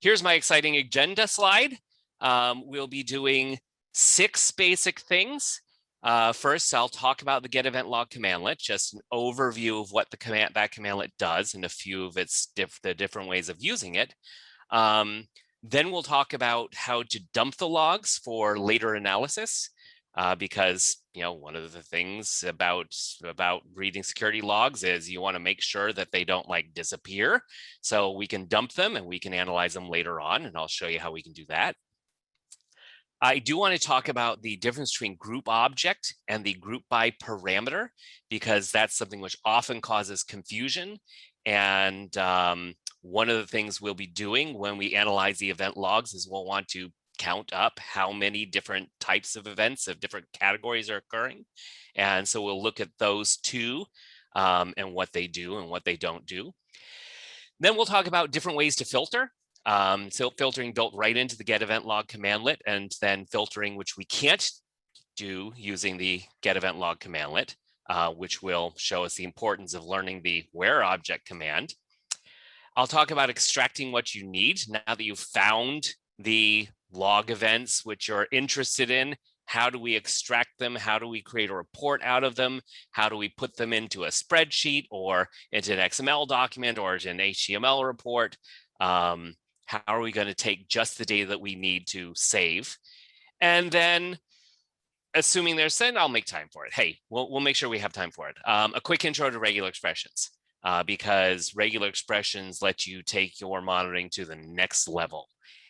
here's my exciting agenda slide. We'll be doing 6 basic things. First, I'll talk about the Get Event Log Commandlet, just an overview of what that commandlet does and a few of the different ways of using it. Then we'll talk about how to dump the logs for later analysis, because one of the things about reading security logs is you want to make sure that they don't disappear. So we can dump them and we can analyze them later on, and I'll show you how we can do that. I do want to talk about the difference between group object and the group by parameter, because that's something which often causes confusion. And one of the things we'll be doing when we analyze the event logs is we'll want to count up how many different types of events of different categories are occurring. And so we'll look at those two and what they do and what they don't do. Then we'll talk about different ways to filter. So filtering built right into the Get Event Log Commandlet, and then filtering which we can't do using the Get Event Log Commandlet, which will show us the importance of learning the where object command. I'll talk about extracting what you need now that you've found the log events which you're interested in. How do we extract them? How do we create a report out of them? How do we put them into a spreadsheet or into an XML document or into an HTML report? How are we going to take just the data that we need to save? And then, assuming there's send, I'll make time for it. Hey, we'll make sure we have time for it. A quick intro to regular expressions, because regular expressions let you take your monitoring to the next level.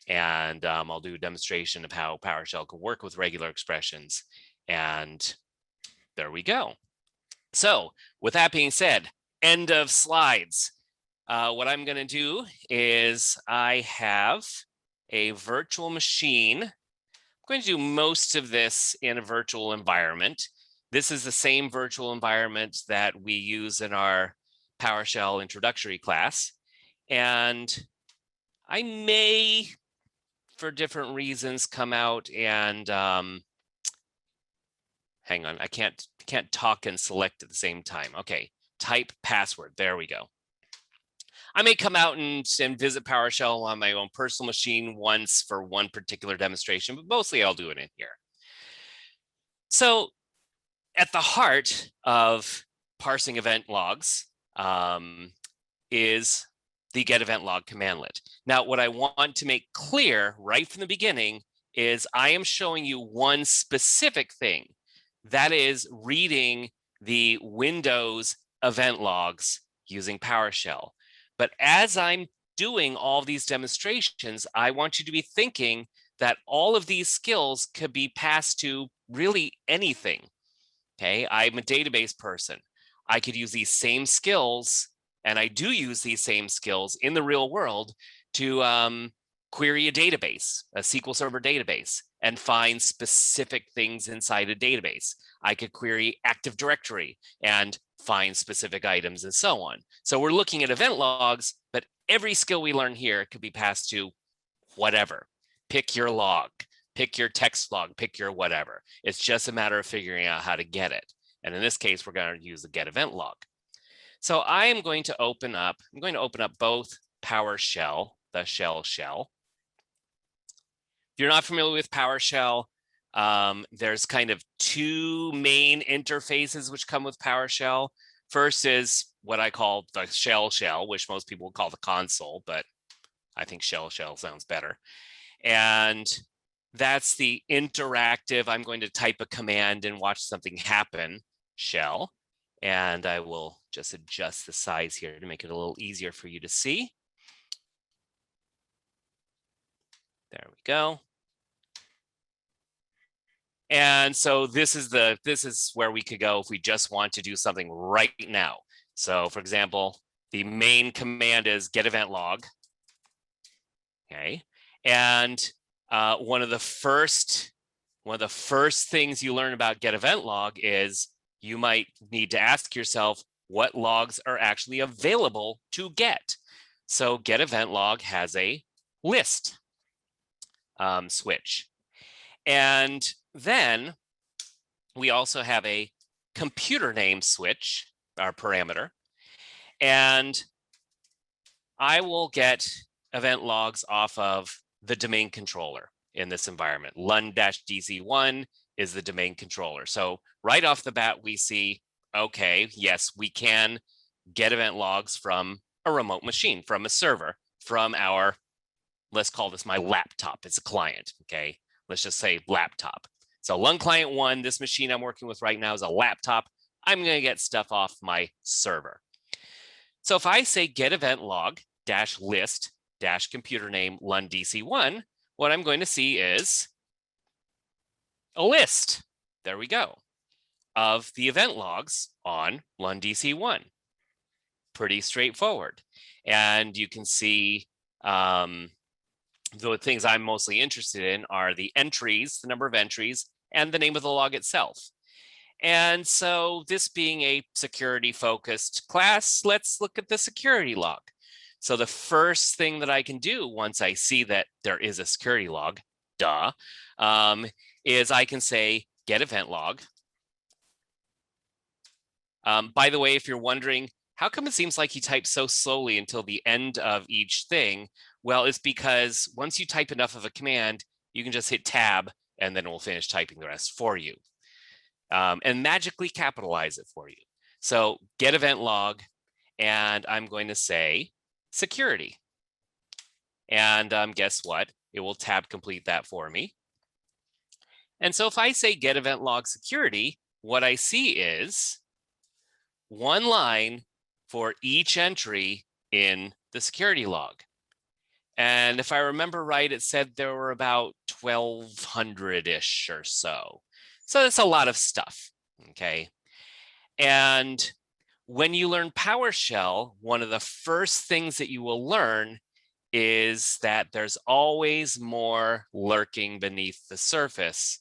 And I'll do a demonstration of how PowerShell can work with regular expressions. And there we go. So with that being said, end of slides. What I'm going to do is I have a virtual machine. I'm going to do most of this in a virtual environment. This is the same virtual environment that we use in our PowerShell introductory class. And I may, for different reasons, come out and hang on, I can't talk and select at the same time. Okay, type password. There we go. I may come out and visit PowerShell on my own personal machine once for one particular demonstration, but mostly I'll do it in here. So at the heart of parsing event logs is the Get Event Log Commandlet. Now, what I want to make clear right from the beginning is I am showing you one specific thing, that is reading the Windows event logs using PowerShell. But as I'm doing all these demonstrations, I want you to be thinking that all of these skills could be passed to really anything. Okay, I'm a database person. I could use these same skills, and I do use these same skills in the real world to query a database, a SQL Server database, and find specific things inside a database. I could query Active Directory and find specific items and so on. So we're looking at event logs, but every skill we learn here could be passed to whatever. Pick your log, pick your text log, pick your whatever. It's just a matter of figuring out how to get it. And in this case, we're going to use the Get Event Log. So I am going to open up, both PowerShell, the shell. If you're not familiar with PowerShell, there's kind of two main interfaces which come with PowerShell. First is what I call the shell, which most people call the console, but I think shell sounds better. And that's the interactive, I'm going to type a command and watch something happen shell. And I will just adjust the size here to make it a little easier for you to see. There we go. And so this is where we could go if we just want to do something right now. So for example, the main command is Get Event Log. Okay. And one of the first things you learn about Get Event Log is you might need to ask yourself what logs are actually available to get. So Get Event Log has a list switch. And then we also have a computer name switch, our parameter. And I will get event logs off of the domain controller in this environment. lun-dc1 is the domain controller. So right off the bat, we see, okay, yes, we can get event logs from a remote machine, from a server, from our, let's call this my laptop. It's a client, okay? Let's just say laptop. So lun client 1, this machine I'm working with right now is a laptop. I'm going to get stuff off my server. So if I say get event log dash list dash computer name lun dc1, what I'm going to see is a list. There we go, of the event logs on lun dc1. Pretty straightforward. And you can see the things I'm mostly interested in are the entries, the number of entries, and the name of the log itself. And so this being a security focused class, let's look at the security log. So the first thing that I can do once I see that there is a security log, is I can say get event log. By the way, if you're wondering, how come it seems like he types so slowly until the end of each thing? Well, it's because once you type enough of a command, you can just hit tab and then it will finish typing the rest for you. And magically capitalize it for you. So get event log, and I'm going to say security. And guess what? It will tab complete that for me. And so if I say get event log security, what I see is one line for each entry in the security log. And if I remember right, it said there were about 1,200-ish or so. So that's a lot of stuff, okay? And when you learn PowerShell, one of the first things that you will learn is that there's always more lurking beneath the surface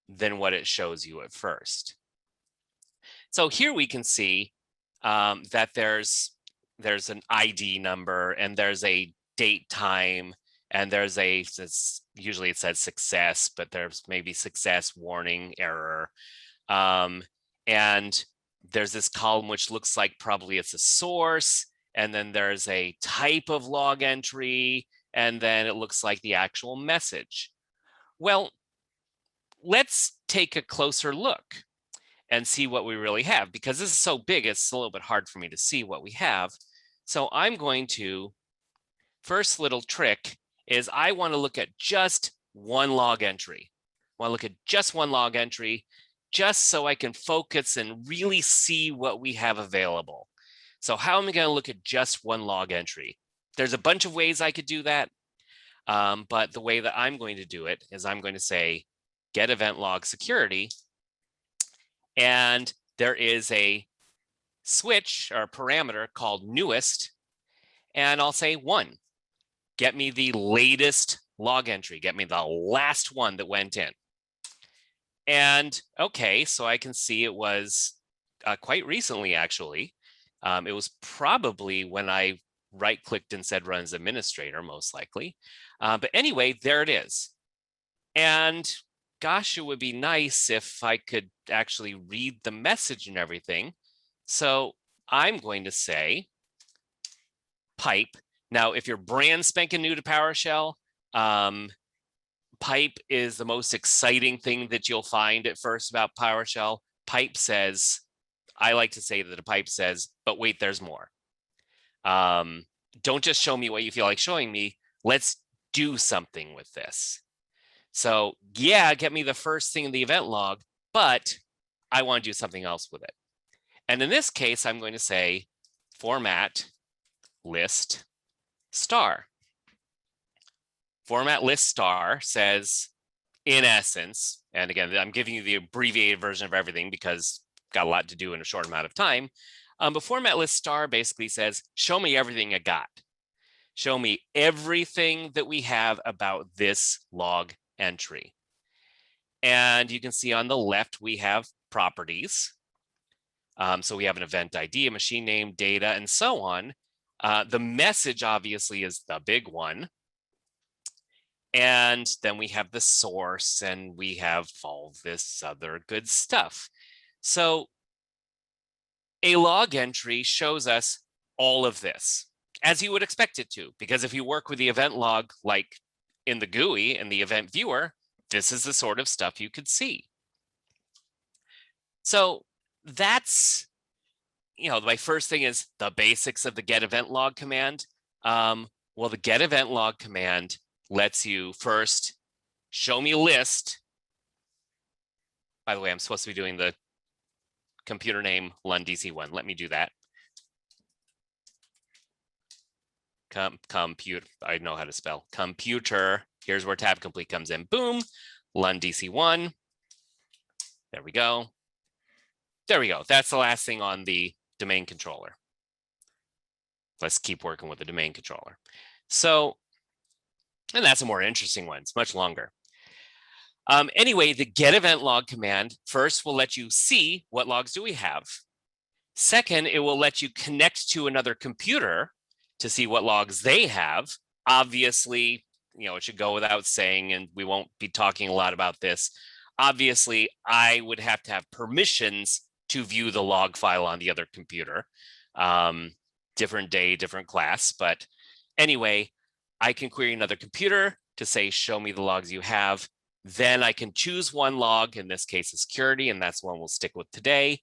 than what it shows you at first. So here we can see that there's an ID number, and there's a date time, and there's usually it says success, but there's maybe success warning error. And there's this column which looks like probably it's a source, and then there's a type of log entry, and then it looks like the actual message. Well, let's take a closer look and see what we really have, because this is so big, it's a little bit hard for me to see what we have. So I'm going to, first little trick is I want to look at just one log entry. I want to look at just one log entry, just so I can focus and really see what we have available. So how am I going to look at just one log entry? There's a bunch of ways I could do that, but the way that I'm going to do it is I'm going to say get event log security, and there is a switch or a parameter called newest, and I'll say 1. Get me the latest log entry. Get me the last one that went in. And okay, so I can see it was quite recently, actually. It was probably when I right-clicked and said run as administrator, most likely. But anyway, there it is. And gosh, it would be nice if I could actually read the message and everything. So I'm going to say pipe. Now, if you're brand spanking new to PowerShell, pipe is the most exciting thing that you'll find at first about PowerShell. Pipe says, I like to say that a pipe says, but wait, there's more. Don't just show me what you feel like showing me. Let's do something with this. So yeah, get me the first thing in the event log, but I want to do something else with it. And in this case, I'm going to say format list star. Format list star says, in essence, and again, I'm giving you the abbreviated version of everything because I've got a lot to do in a short amount of time. But format list star basically says, show me everything I got. Show me everything that we have about this log entry. And you can see on the left, we have properties. So we have an event ID, a machine name, data, and so on. The message obviously is the big one. And then we have the source, and we have all this other good stuff. So a log entry shows us all of this. as you would expect it to, because if you work with the event log like in the GUI and the event viewer, this is the sort of stuff you could see. So that's, my first thing is the basics of the Get Event Log command. Well, the Get Event Log command lets you first show me a list. By the way, I'm supposed to be doing the computer name LUNDC1. Let me do that. Computer, I know how to spell. Computer, here's where tab complete comes in. Boom, LUNDC1. There we go. There we go. That's the last thing on the domain controller. Let's keep working with the domain controller. So, and that's a more interesting one. It's much longer. Anyway, the Get Event Log command first will let you see what logs do we have. Second, it will let you connect to another computer to see what logs they have. Obviously, it should go without saying, and we won't be talking a lot about this. Obviously, I would have to have permissions to view the log file on the other computer. Different day, different class. But anyway, I can query another computer to say, show me the logs you have. Then I can choose one log, in this case, is security, and that's one we'll stick with today.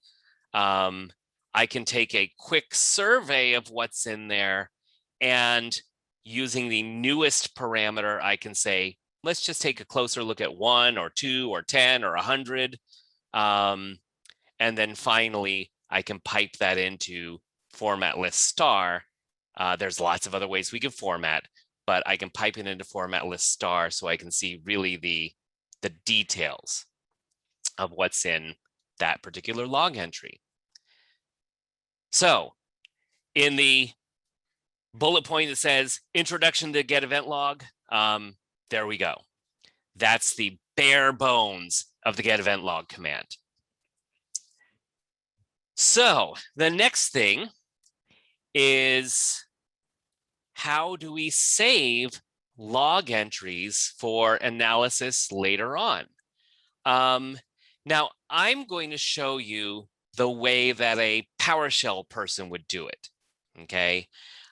I can take a quick survey of what's in there, and using the newest parameter, I can say, let's just take a closer look at 1 or 2 or 10 or 100. And then finally, I can pipe that into format list star. There's lots of other ways we can format, but I can pipe it into format list star so I can see really the details of what's in that particular log entry. So in the bullet point that says introduction to Get Event Log, there we go. That's the bare bones of the Get Event Log command. So the next thing is, how do we save log entries for analysis later on? Now, I'm going to show you the way that a PowerShell person would do it, okay?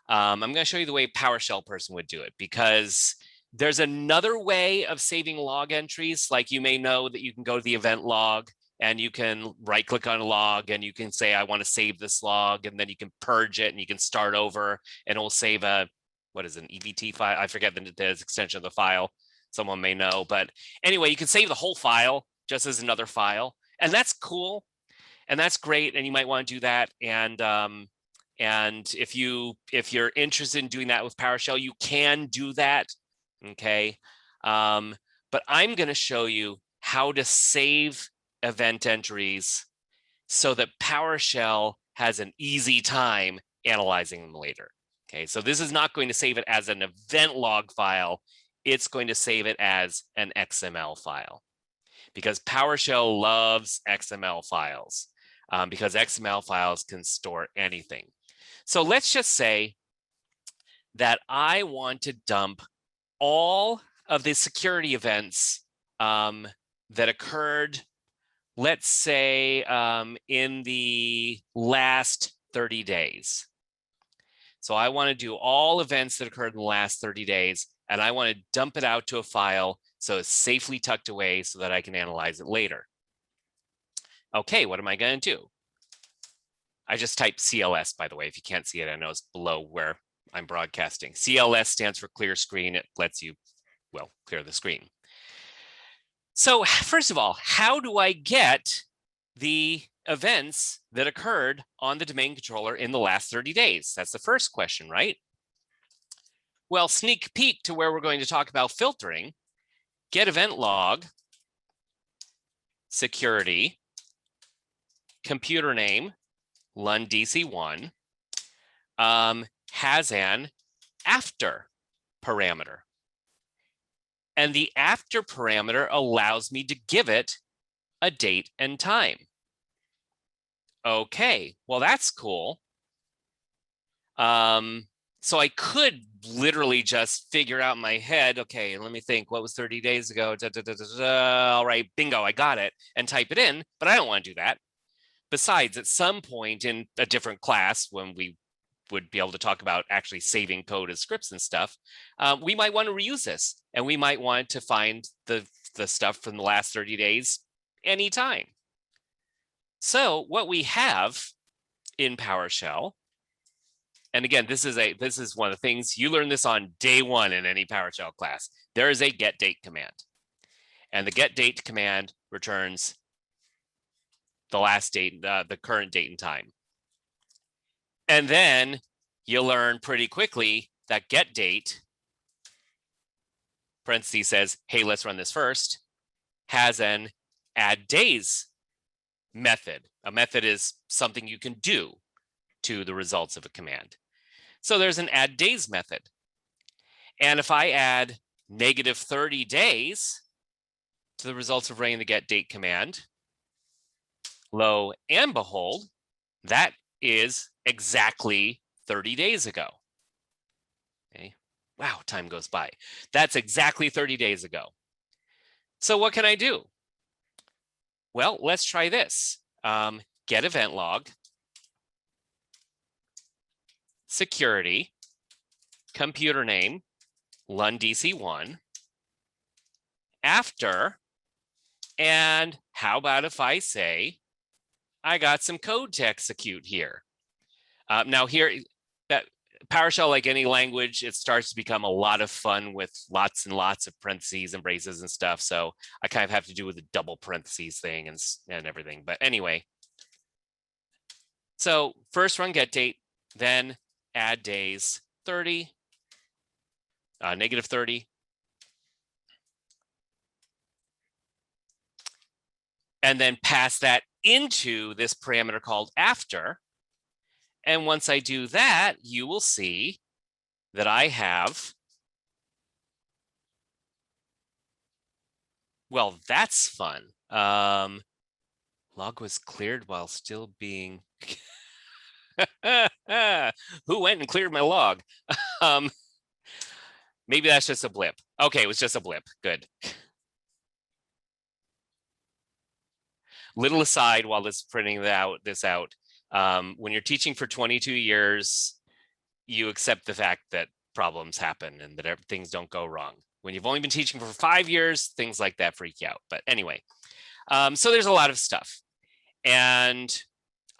I'm going to show you the way a PowerShell person would do it, because there's another way of saving log entries. Like, you may know that you can go to the event log and you can right click on a log and you can say, I want to save this log, and then you can purge it and you can start over and it will save a, what is an EVT file? I forget the extension of the file. Someone may know, but anyway, you can save the whole file just as another file, and that's cool. And that's great. And you might want to do that. And if you're interested in doing that with PowerShell, you can do that. Okay. But I'm going to show you how to save event entries so that PowerShell has an easy time analyzing them later. Okay, so this is not going to save it as an event log file. It's going to save it as an XML file, because PowerShell loves XML files, because XML files can store anything. So let's just say that I want to dump all of the security events that occurred, let's say, in the last 30 days. So I want to do all events that occurred in the last 30 days, and I want to dump it out to a file so it's safely tucked away so that I can analyze it later. Okay, what am I going to do? I just typed CLS, by the way. If you can't see it, I know it's below where I'm broadcasting. CLS stands for clear screen. It lets you, well, clear the screen. So first of all, how do I get the events that occurred on the domain controller in the last 30 days? That's the first question, right? Well, sneak peek to where we're going to talk about filtering. Get Event Log, security, computer name, LUNDC1, has an after parameter. And the after parameter allows me to give it a date and time. Okay, well, that's cool. So I could literally just figure out in my head, okay, let me think, what was 30 days ago? All right, bingo, I got it, and type it in, but I don't want to do that. Besides, at some point in a different class, when we would be able to talk about actually saving code as scripts and stuff, we might want to reuse this, and we might want to find the stuff from the last 30 days anytime. So what we have in PowerShell, and again, this is one of the things you learn this on day one in any PowerShell class. There is a getDate command, and the getDate command returns the last date, the current date and time. And then you'll learn pretty quickly that getDate, parentheses says, hey, let's run this first, has an add days method. A method is something you can do to the results of a command. So there's an add days method. And if I add negative 30 days to the results of running the getDate command, lo and behold, that is exactly 30 days ago. Okay. Wow, time goes by. That's exactly 30 days ago. So what can I do? Well, let's try this. Get event log, security, computer name, LUNDC1, after, and how about if I say, I got some code to execute here. Now here, that PowerShell, like any language, it starts to become a lot of fun with lots and lots of parentheses and braces and stuff. So I kind of have to do with the double parentheses thing and everything. But anyway, so first run getDate, then add days 30, negative 30. And then pass that into this parameter called after. And once I do that, you will see that I have, well, that's fun. Log was cleared while still being, who went and cleared my log? Maybe that's just a blip. Okay, it was just a blip, good. Little aside while this printing this out, when you're teaching for 22 years, you accept the fact that problems happen and that things don't go wrong. When you've only been teaching for 5 years, things like that freak you out. But anyway, so there's a lot of stuff. And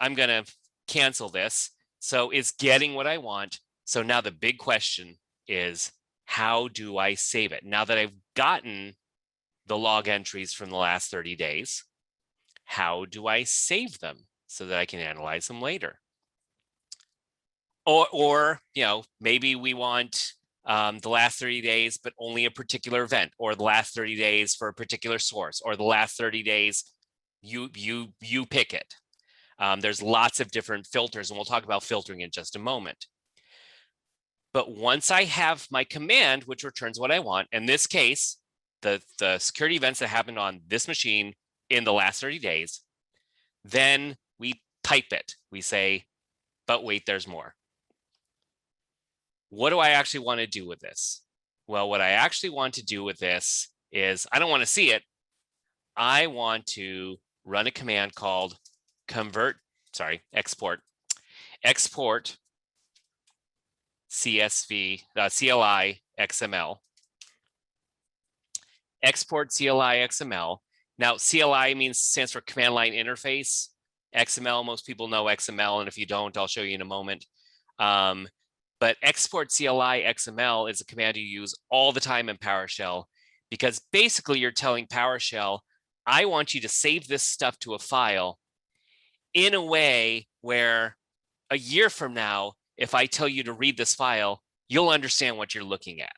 I'm going to cancel this. So it's getting what I want. So now the big question is, how do I save it? Now that I've gotten the log entries from the last 30 days, how do I save them so that I can analyze them later? Or you know, maybe we want the last 30 days, but only a particular event, or the last 30 days for a particular source, or the last 30 days, you pick it. There's lots of different filters, and we'll talk about filtering in just a moment. But once I have my command, which returns what I want, in this case, the security events that happened on this machine in the last 30 days, then we type it. We say, but wait, there's more. What do I actually want to do with this? Well, what I actually want to do with this is, I don't want to see it. I want to run a command called export CSV, CLI XML. Export CLI XML. Now, CLI stands for command line interface. XML, most people know XML, and if you don't, I'll show you in a moment. But export CLI XML is a command you use all the time in PowerShell, because basically you're telling PowerShell, I want you to save this stuff to a file in a way where a year from now, if I tell you to read this file, you'll understand what you're looking at.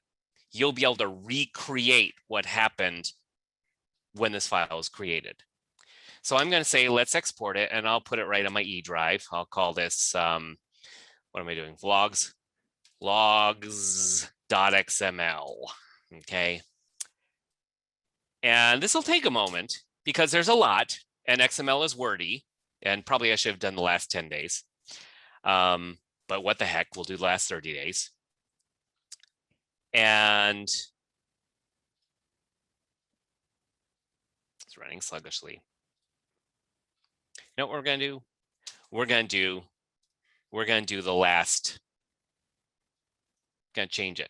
You'll be able to recreate what happened when this file was created. So I'm going to say, let's export it, and I'll put it right on my E drive. I'll call this, what am I doing? Logs.xml, okay? And this will take a moment because there's a lot, and XML is wordy, and probably I should have done the last 10 days. But what the heck, we'll do the last 30 days. And it's running sluggishly. You know what we're going to do? We're going to do we're going to do the last, going to change it.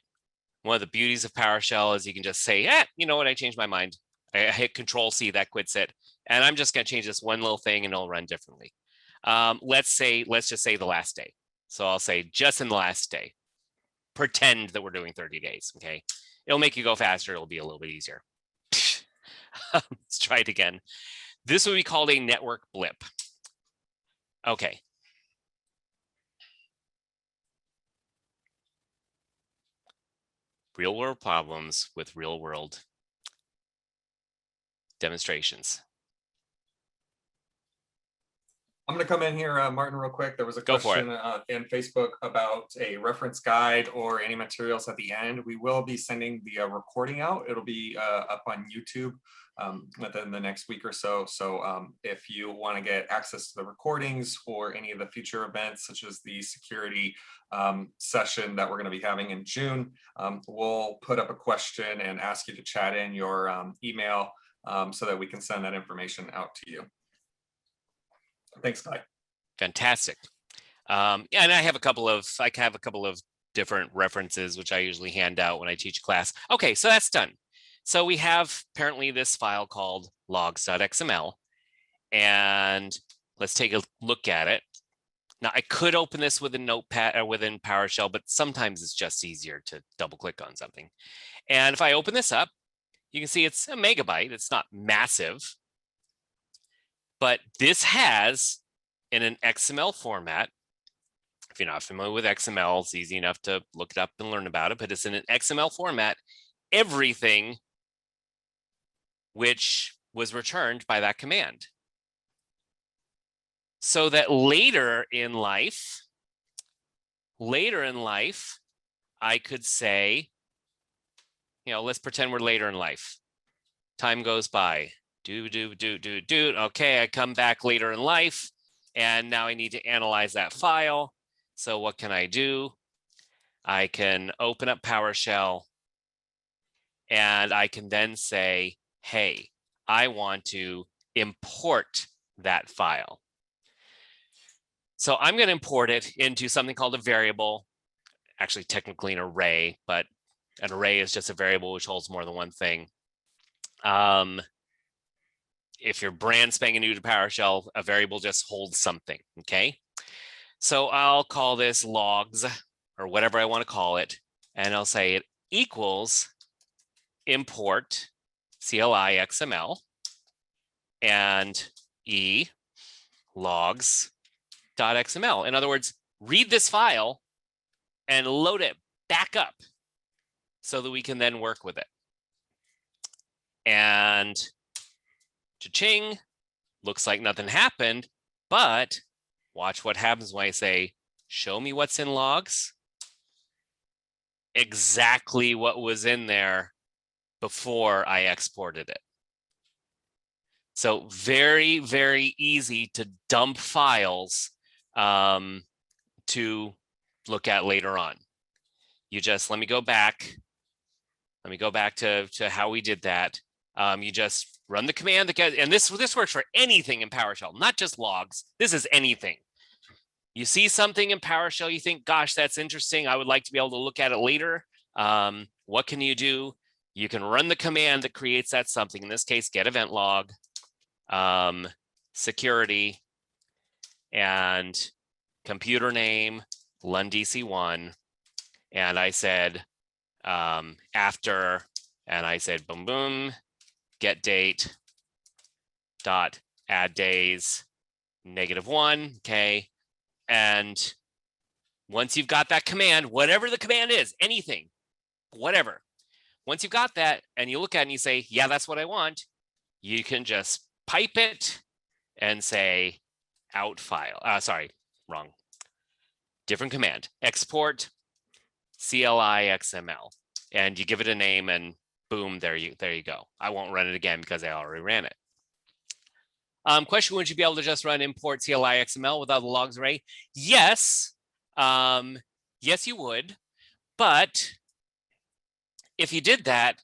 One of the beauties of PowerShell is you can just say, you know what, I changed my mind. I hit Control-C, that quits it. And I'm just going to change this one little thing and it'll run differently. Let's just say the last day. So I'll say just in the last day. Pretend that we're doing 30 days, okay? It'll make you go faster. It'll be a little bit easier. Let's try it again. This would be called a network blip. Okay. Real world problems with real world demonstrations. I'm going to come in here, Martin, real quick. There was a question in Facebook about a reference guide or any materials at the end. We will be sending the recording out. It'll be up on YouTube within the next week or so. So if you want to get access to the recordings for any of the future events, such as the security session that we're going to be having in June, we'll put up a question and ask you to chat in your email so that we can send that information out to you. Thanks, Cli. Fantastic. Yeah, and I have a couple of different references which I usually hand out when I teach a class. Okay, so that's done. So we have apparently this file called logs.xml, and let's take a look at it. Now I could open this with a notepad or within PowerShell, but sometimes it's just easier to double click on something. And if I open this up, you can see it's a megabyte. It's not massive. But this has, in an XML format, if you're not familiar with XML, it's easy enough to look it up and learn about it, but it's in an XML format, everything which was returned by that command. So that later in life, I could say, let's pretend we're later in life. Time goes by. Okay, I come back later in life, and now I need to analyze that file. So what can I do? I can open up PowerShell, and I can then say, hey, I want to import that file. So I'm going to import it into something called a variable, actually technically an array, but an array is just a variable which holds more than one thing. If you're brand spanking new to PowerShell, a variable just holds something, okay? So I'll call this logs or whatever I want to call it, and I'll say it equals import CLI XML and e logs.xml. In other words, read this file and load it back up so that we can then work with it. And cha-ching, looks like nothing happened, but watch what happens when I say, show me what's in logs. Exactly what was in there before I exported it. So very, very easy to dump files to look at later on. You just, let me go back to how we did that. You just run the command that gets, and this works for anything in PowerShell, not just logs. This is anything. You see something in PowerShell, you think, gosh, that's interesting. I would like to be able to look at it later. What can you do? You can run the command that creates that something. In this case, Get Event Log, security, and computer name, LUNDC1. And I said after, and I said boom, boom, get date dot add days -1, okay? And once you've got that command, whatever the command is, anything, whatever, once you've got that and you look at it and you say, yeah, that's what I want, you can just pipe it and say out file. Sorry, wrong. Different command. Export CLI XML. And you give it a name and boom, there you go. I won't run it again because I already ran it. Question, would you be able to just run import CLI XML without the logs array? Yes. Yes, you would. But if you did that,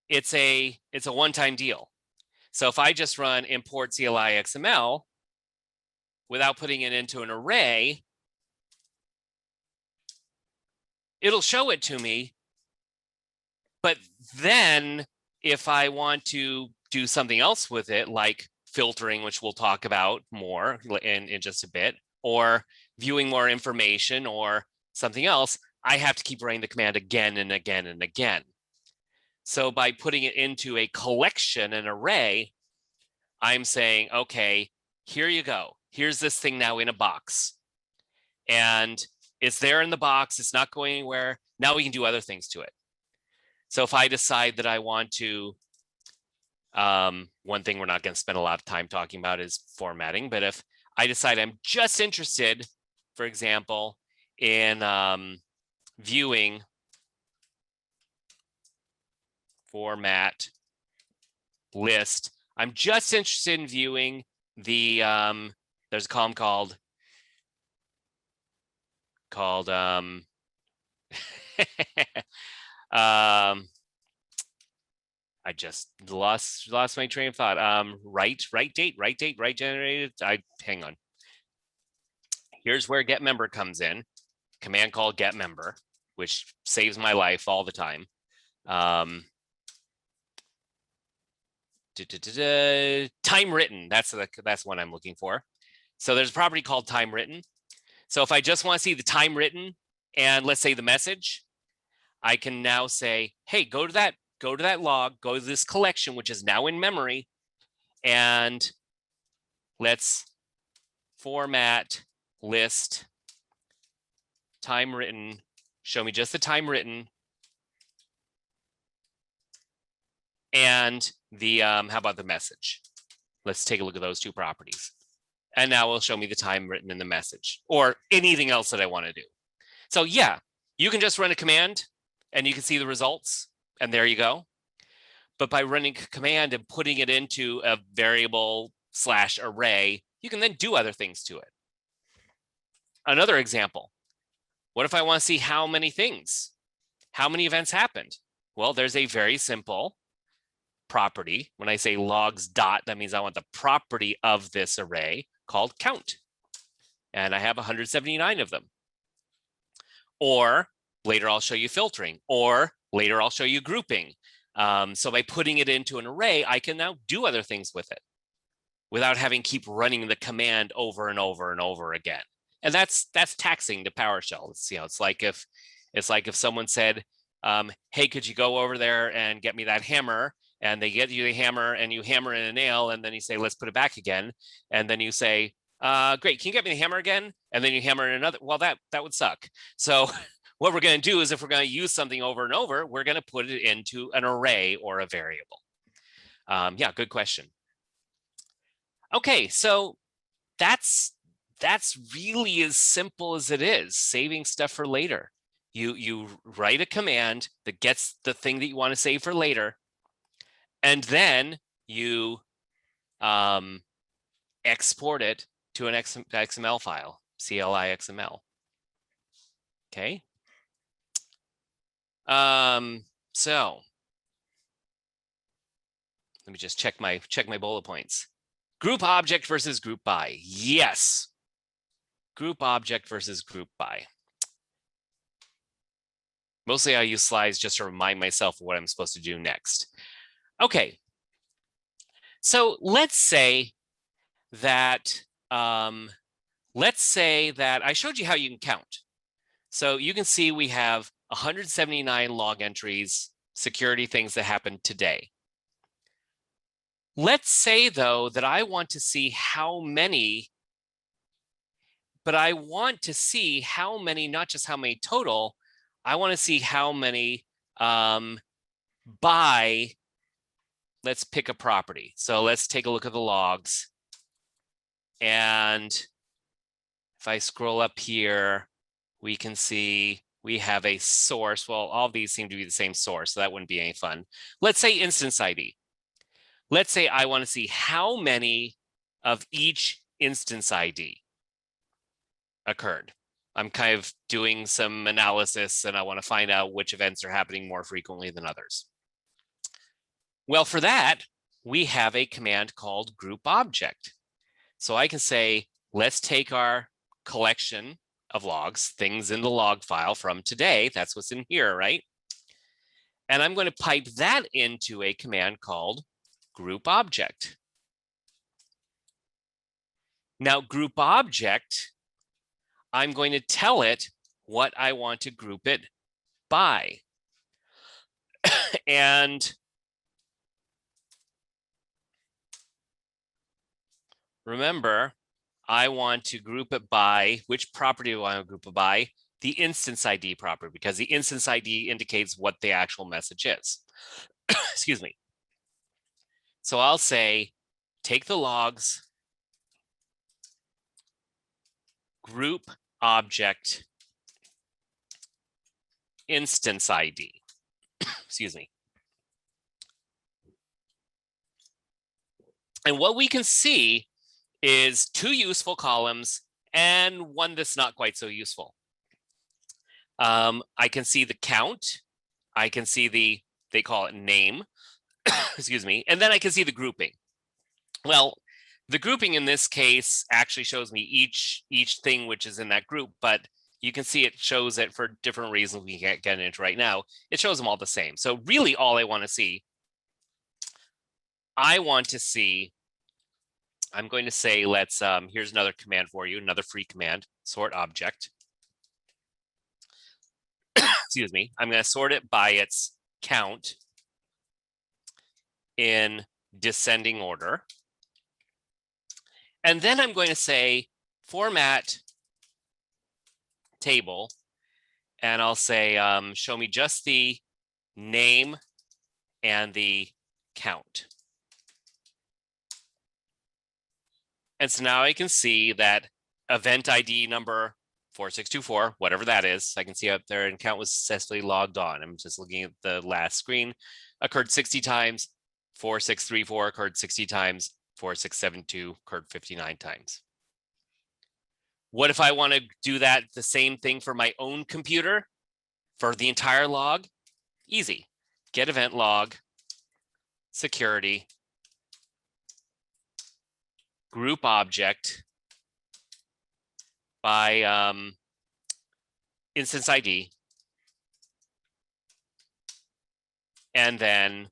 it's a one-time deal. So if I just run import CLI XML without putting it into an array, it'll show it to me. But then if I want to do something else with it, like filtering, which we'll talk about more in just a bit, or viewing more information or something else, I have to keep running the command again and again and again. So by putting it into a collection, an array, I'm saying, okay, here you go. Here's this thing now in a box. And it's there in the box. It's not going anywhere. Now we can do other things to it. So if I decide that I want to, one thing we're not going to spend a lot of time talking about is formatting. But if I decide I'm just interested, for example, in viewing format list, I'm just interested in viewing the, there's a column called I just lost my train of thought. Write date, write generated. Hang on. Here's where get member comes in. Command called get member, which saves my life all the time. Time written. That's what I'm looking for. So there's a property called time written. So if I just want to see the time written and let's say the message, I can now say, hey, go to that log, go to this collection, which is now in memory, and let's format list time written, show me just the time written, and the, how about the message? Let's take a look at those two properties. And now it'll show me the time written in the message or anything else that I want to do. So yeah, you can just run a command and you can see the results and there you go. But by running a command and putting it into a variable / array, you can then do other things to it. Another example, what if I want to see how many things, how many events happened? Well, there's a very simple property. When I say logs dot, that means I want the property of this array called count. And I have 179 of them. Or later I'll show you filtering, or later I'll show you grouping. So by putting it into an array, I can now do other things with it without having to keep running the command over and over and over again. And that's taxing to PowerShell. It's like if someone said, hey, could you go over there and get me that hammer? And they get you the hammer and you hammer in a nail and then you say, let's put it back again. And then you say, great, can you get me the hammer again? And then you hammer in another, well, that would suck. So what we're going to do is if we're going to use something over and over, we're going to put it into an array or a variable. Yeah, good question. Okay, so that's really as simple as it is, saving stuff for later. You write a command that gets the thing that you want to save for later, and then you export it to an XML file, CLI XML. Okay. So let me just check my bullet points. Group object versus group by. Yes. Group object versus group by. Mostly I use slides just to remind myself of what I'm supposed to do next. Okay. So let's say that I showed you how you can count. So you can see we have 179 log entries, security things that happened today. Let's say, though, that I want to see how many, but I want to see how many, not just how many total, I want to see how many by, let's pick a property. So let's take a look at the logs. And if I scroll up here, we can see we have a source. Well, all of these seem to be the same source, so that wouldn't be any fun. Let's say instance ID. Let's say I want to see how many of each instance ID occurred. I'm kind of doing some analysis and I want to find out which events are happening more frequently than others. Well, for that, we have a command called group object. So I can say, let's take our collection of logs, things in the log file from today. That's what's in here, right? And I'm going to pipe that into a command called group object. Now, group object, I'm going to tell it what I want to group it by. And remember, I want to group it by, which property do I want to group it by? The instance ID property, because the instance ID indicates what the actual message is. Excuse me. So I'll say, take the logs, group object, instance ID. Excuse me. And what we can see is two useful columns and one that's not quite so useful. I can see the count. I can see the, they call it name, excuse me, and then I can see the grouping. Well, the grouping in this case actually shows me each thing which is in that group, but you can see it shows it for different reasons we can't get into right now. It shows them all the same. So really all I want to see, I'm going to say, let's, here's another command for you, another free command, sort object. Excuse me, I'm going to sort it by its count in descending order. And then I'm going to say format table, and I'll say, show me just the name and the count. And so now I can see that event ID number 4624, whatever that is, I can see up there and count was successfully logged on. I'm just looking at the last screen, occurred 60 times, 4634 occurred 60 times, 4672 occurred 59 times. What if I want to do that, the same thing for my own computer for the entire log? Easy. Get event log, security, group object by instance ID, and then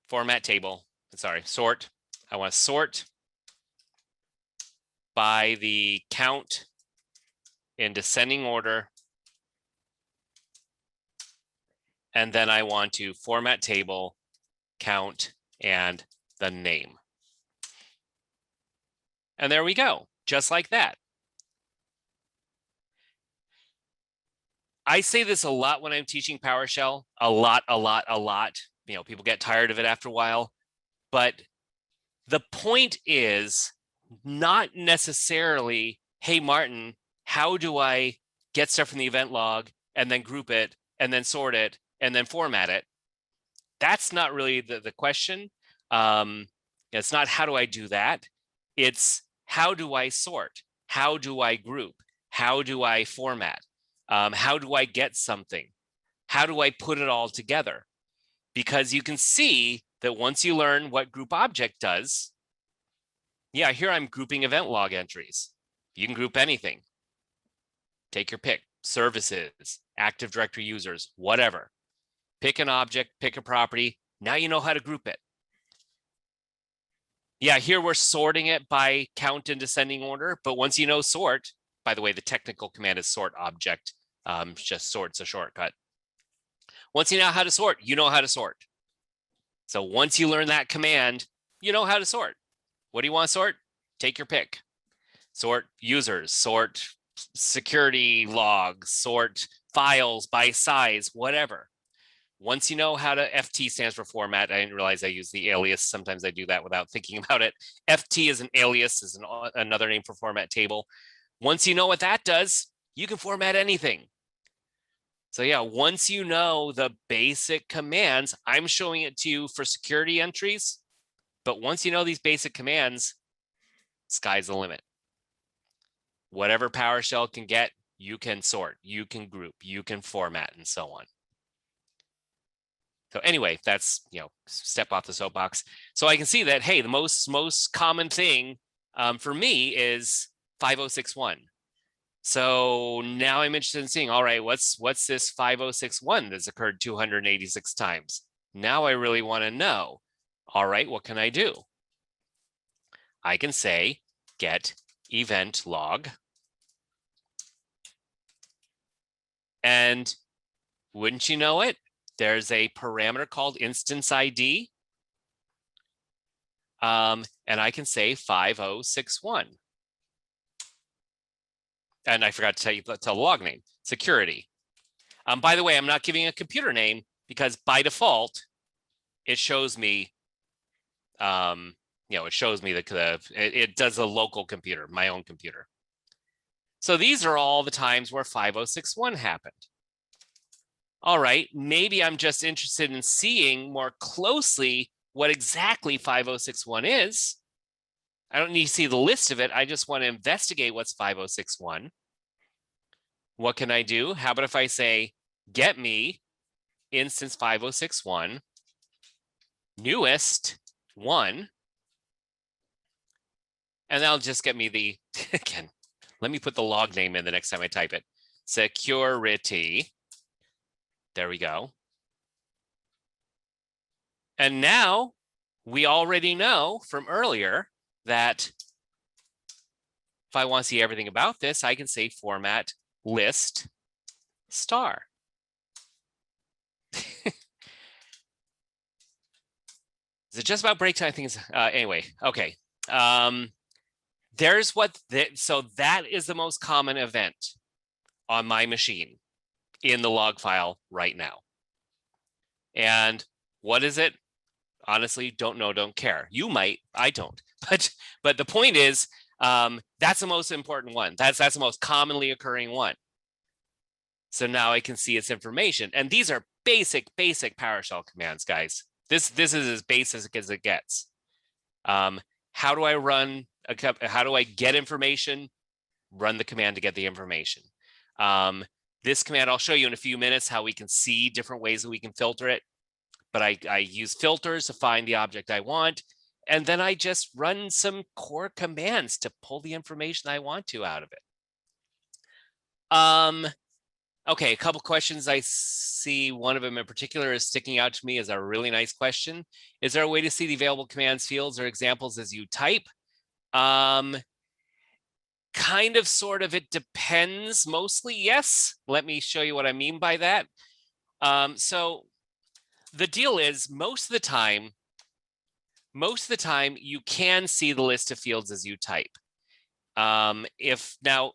format table, sorry, sort. I want to sort by the count in descending order. And then I want to format table, count, and the name. And there we go, just like that. I say this a lot when I'm teaching PowerShell, a lot. You know, people get tired of it after a while, but the point is not necessarily, hey, Martin, how do I get stuff from the event log and then group it and then sort it and then format it? That's not really the question. It's not how do I do that? It's how do I sort? How do I group? How do I format? How do I get something? How do I put it all together? Because you can see that once you learn what group object does, yeah, here I'm grouping event log entries. You can group anything. Take your pick, services, Active Directory users, whatever. Pick an object, pick a property. Now you know how to group it. Yeah, here we're sorting it by count in descending order, but once you know sort, by the way, the technical command is sort object, just sort's a shortcut. Once you know how to sort, you know how to sort. So once you learn that command, you know how to sort. What do you want to sort? Take your pick. Sort users, sort security logs, sort files by size, whatever. Once you know how to, FT stands for format. I didn't realize I use the alias. Sometimes I do that without thinking about it. FT is an alias, is another name for format table. Once you know what that does, you can format anything. So yeah, once you know the basic commands, I'm showing it to you for security entries, but once you know these basic commands, sky's the limit. Whatever PowerShell can get, you can sort, you can group, you can format, and so on. So anyway, that's, you know, step off the soapbox. So I can see that, hey, the most common thing for me is 5061. So now I'm interested in seeing, all right, what's this 5061 that's occurred 286 times? Now I really want to know. All right, what can I do? I can say get event log. And wouldn't you know it, there's a parameter called instance ID. And I can say 5061. And I forgot to tell the log name, security. By the way, I'm not giving a computer name because by default, it shows me, it shows me it does a local computer, my own computer. So these are all the times where 5061 happened. All right, maybe I'm just interested in seeing more closely what exactly 5061 is. I don't need to see the list of it. I just want to investigate what's 5061. What can I do? How about if I say, get me instance 5061, newest 1, and that'll just get me the, again, let me put the log name in the next time I type it. Security. There we go. And now we already know from earlier that if I want to see everything about this, I can say format list star. Is it just about break time? I think it's anyway. Okay. There's so that is the most common event on my machine in the log file right now. And what is it? Honestly, don't know, don't care. You might, I don't. But the point is, that's the most important one. That's the most commonly occurring one. So now I can see its information. And these are basic PowerShell commands, guys. This is as basic as it gets. How do I run how do I get information? Run the command to get the information. This command, I'll show you in a few minutes how we can see different ways that we can filter it. But I use filters to find the object I want. And then I just run some core commands to pull the information I want to out of it. Okay, a couple questions I see. One of them in particular is sticking out to me as a really nice question. Is there a way to see the available commands, fields, or examples as you type? Kind of, sort of, it depends. Mostly, yes. Let me show you what I mean by that. So the deal is most of the time you can see the list of fields as you type. Now,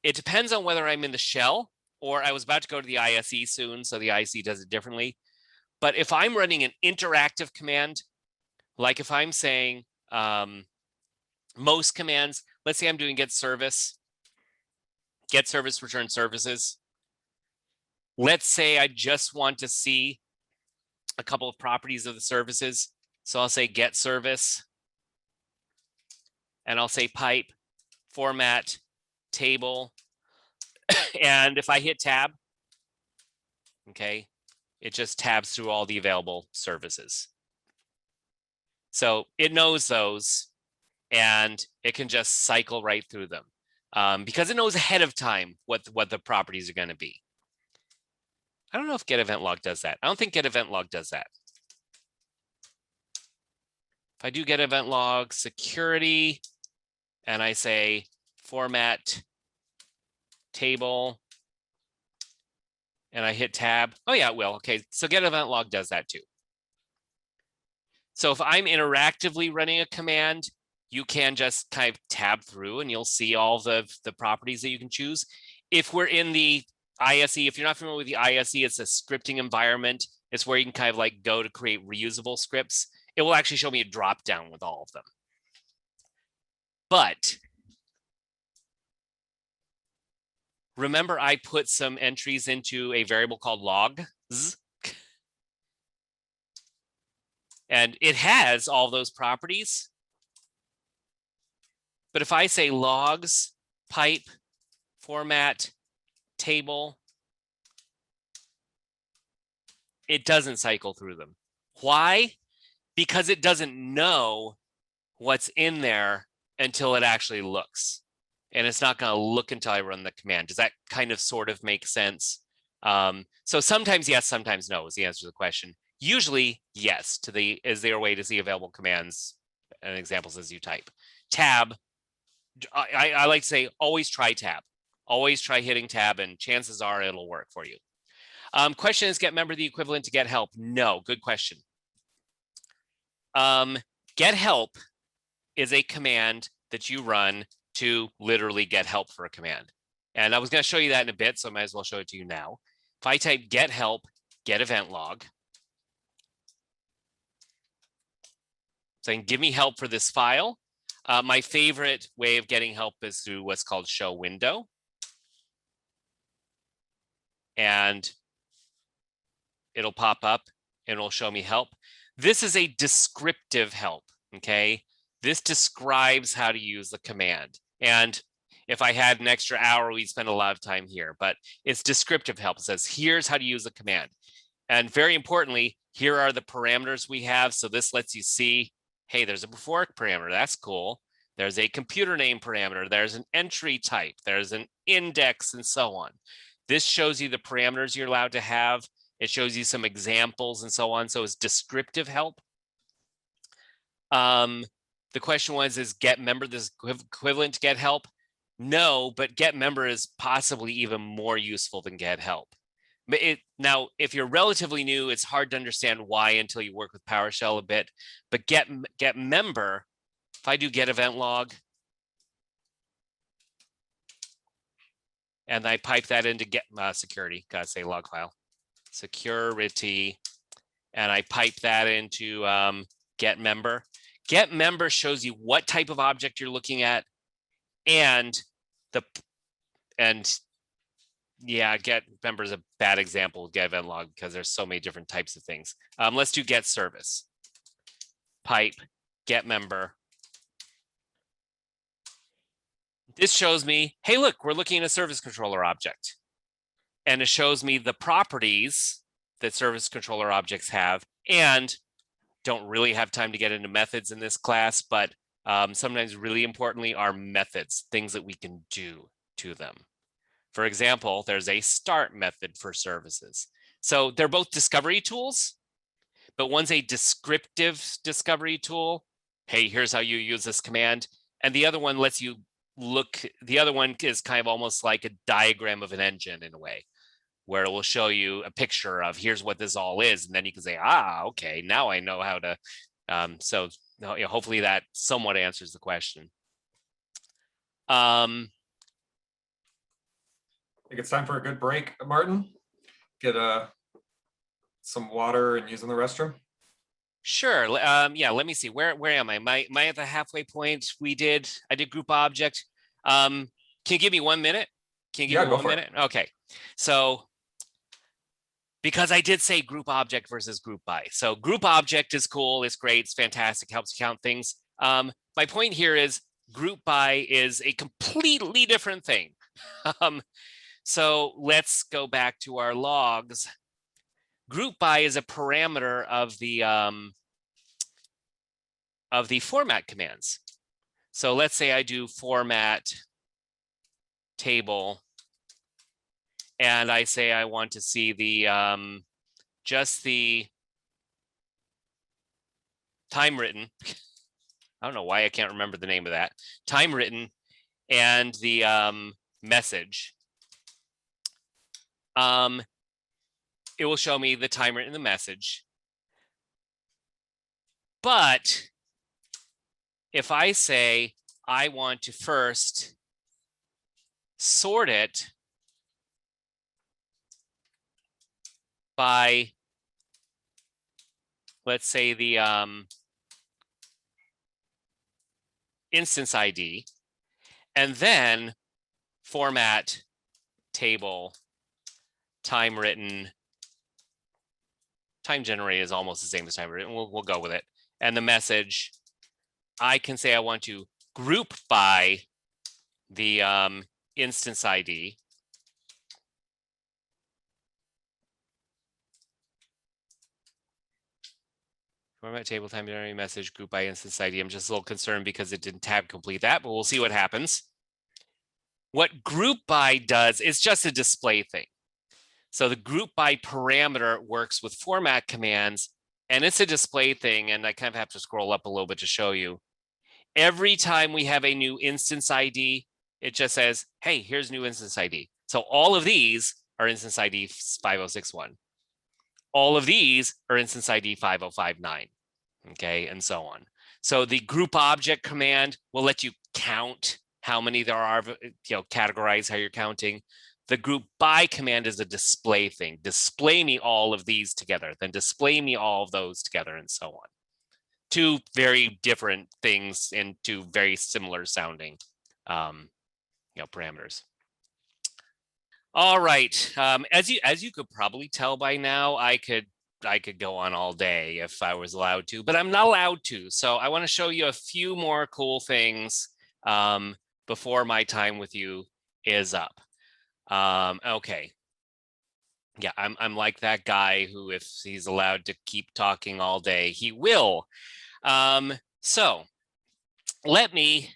it depends on whether I'm in the shell or I was about to go to the ISE soon, so the ISE does it differently. But if I'm running an interactive command, like if I'm saying most commands, let's say I'm doing get service return services. Let's say I just want to see a couple of properties of the services. So I'll say get service, and I'll say pipe, format, table. And if I hit tab, okay, it just tabs through all the available services. So it knows those, and it can just cycle right through them because it knows ahead of time what the properties are going to be. I don't know if Get-Eventlog does that. I don't think Get-Eventlog does that. If I do Get-Eventlog security, and I say format table, and I hit tab, oh yeah, it will. Okay, so Get-Eventlog does that too. So if I'm interactively running a command, you can just kind of tab through and you'll see all the properties that you can choose. If we're in the ISE, if you're not familiar with the ISE, it's a scripting environment. It's where you can kind of like go to create reusable scripts. It will actually show me a drop down with all of them. But remember, I put some entries into a variable called logs. And it has all those properties. But if I say logs, pipe, format, table, it doesn't cycle through them. Why? Because it doesn't know what's in there until it actually looks. and it's not going to look until I run the command. Does that kind of sort of make sense? So sometimes yes, sometimes no is the answer to the question. Usually yes, is there a way to see available commands and examples as you type. Tab, I like to say always try tab. Always try hitting tab, and chances are it'll work for you. Question is, get member the equivalent to get help? No, good question. Get help is a command that you run to literally get help for a command. And I was going to show you that in a bit, so I might as well show it to you now. If I type get help, get event log, saying give me help for this file. My favorite way of getting help is through what's called show window. And it'll pop up and it'll show me help. This is a descriptive help, okay? This describes how to use the command. And if I had an extra hour, we'd spend a lot of time here, but it's descriptive help. It says, here's how to use the command. And very importantly, here are the parameters we have. So this lets you see, hey, there's a before parameter. That's cool. There's a computer name parameter. There's an entry type. There's an index and so on. This shows you the parameters you're allowed to have. It shows you some examples and so on. So it's descriptive help. The question was, is get member this equivalent to get help? No, but get member is possibly even more useful than get help. But now, if you're relatively new, it's hard to understand why until you work with PowerShell a bit. But get member, if I do get event log, and I pipe that into get security, gotta say log file, security, and I pipe that into get member. Get member shows you what type of object you're looking at, and yeah, get member is a bad example of get event log because there's so many different types of things. Let's do get service. Pipe get member. This shows me, hey, look, we're looking at a service controller object. And it shows me the properties that service controller objects have. And don't really have time to get into methods in this class, but sometimes really importantly are methods, things that we can do to them. For example, there's a start method for services. So they're both discovery tools, but one's a descriptive discovery tool. Hey, here's how you use this command. And the other one lets you look, the other one is kind of almost like a diagram of an engine in a way, where it will show you a picture of here's what this all is. And then you can say, okay, now I know how to. So hopefully that somewhat answers the question. I think it's time for a good break, Martin. Get some water and use in the restroom. Sure. Yeah, let me see. Where am I? Am I at the halfway point? I did group object. Can you give me 1 minute? Can you give me 1 minute? Okay. So because I did say group object versus group by. So group object is cool. It's great. It's fantastic. Helps you count things. My point here is group by is a completely different thing. So let's go back to our logs. Group by is a parameter of the format commands. So let's say I do format table, and I say I want to see the just the time written. I don't know why I can't remember the name of that. Time written and the message. It will show me the time written in the message. But if I say I want to first sort it by, let's say, the instance ID, and then format table time written, time generated is almost the same as time written. We'll go with it. And the message, I can say I want to group by the instance ID. Format table time generated message group by instance ID. I'm just a little concerned because it didn't tab complete that, but we'll see what happens. What groupby does is just a display thing. So the groupby parameter works with format commands, and it's a display thing. And I kind of have to scroll up a little bit to show you. Every time we have a new instance ID, it just says, hey, here's new instance ID. So all of these are instance ID 5061. All of these are instance ID 5059, okay, and so on. So the group object command will let you count how many there are, categorize how you're counting. The group by command is a display thing. Display me all of these together, then display me all of those together, and so on. Two very different things and two very similar sounding parameters. All right, as you could probably tell by now, I could go on all day if I was allowed to, but I'm not allowed to. So I want to show you a few more cool things before my time with you is up. Okay. Yeah, I'm like that guy who, if he's allowed to keep talking all day, he will. So let me,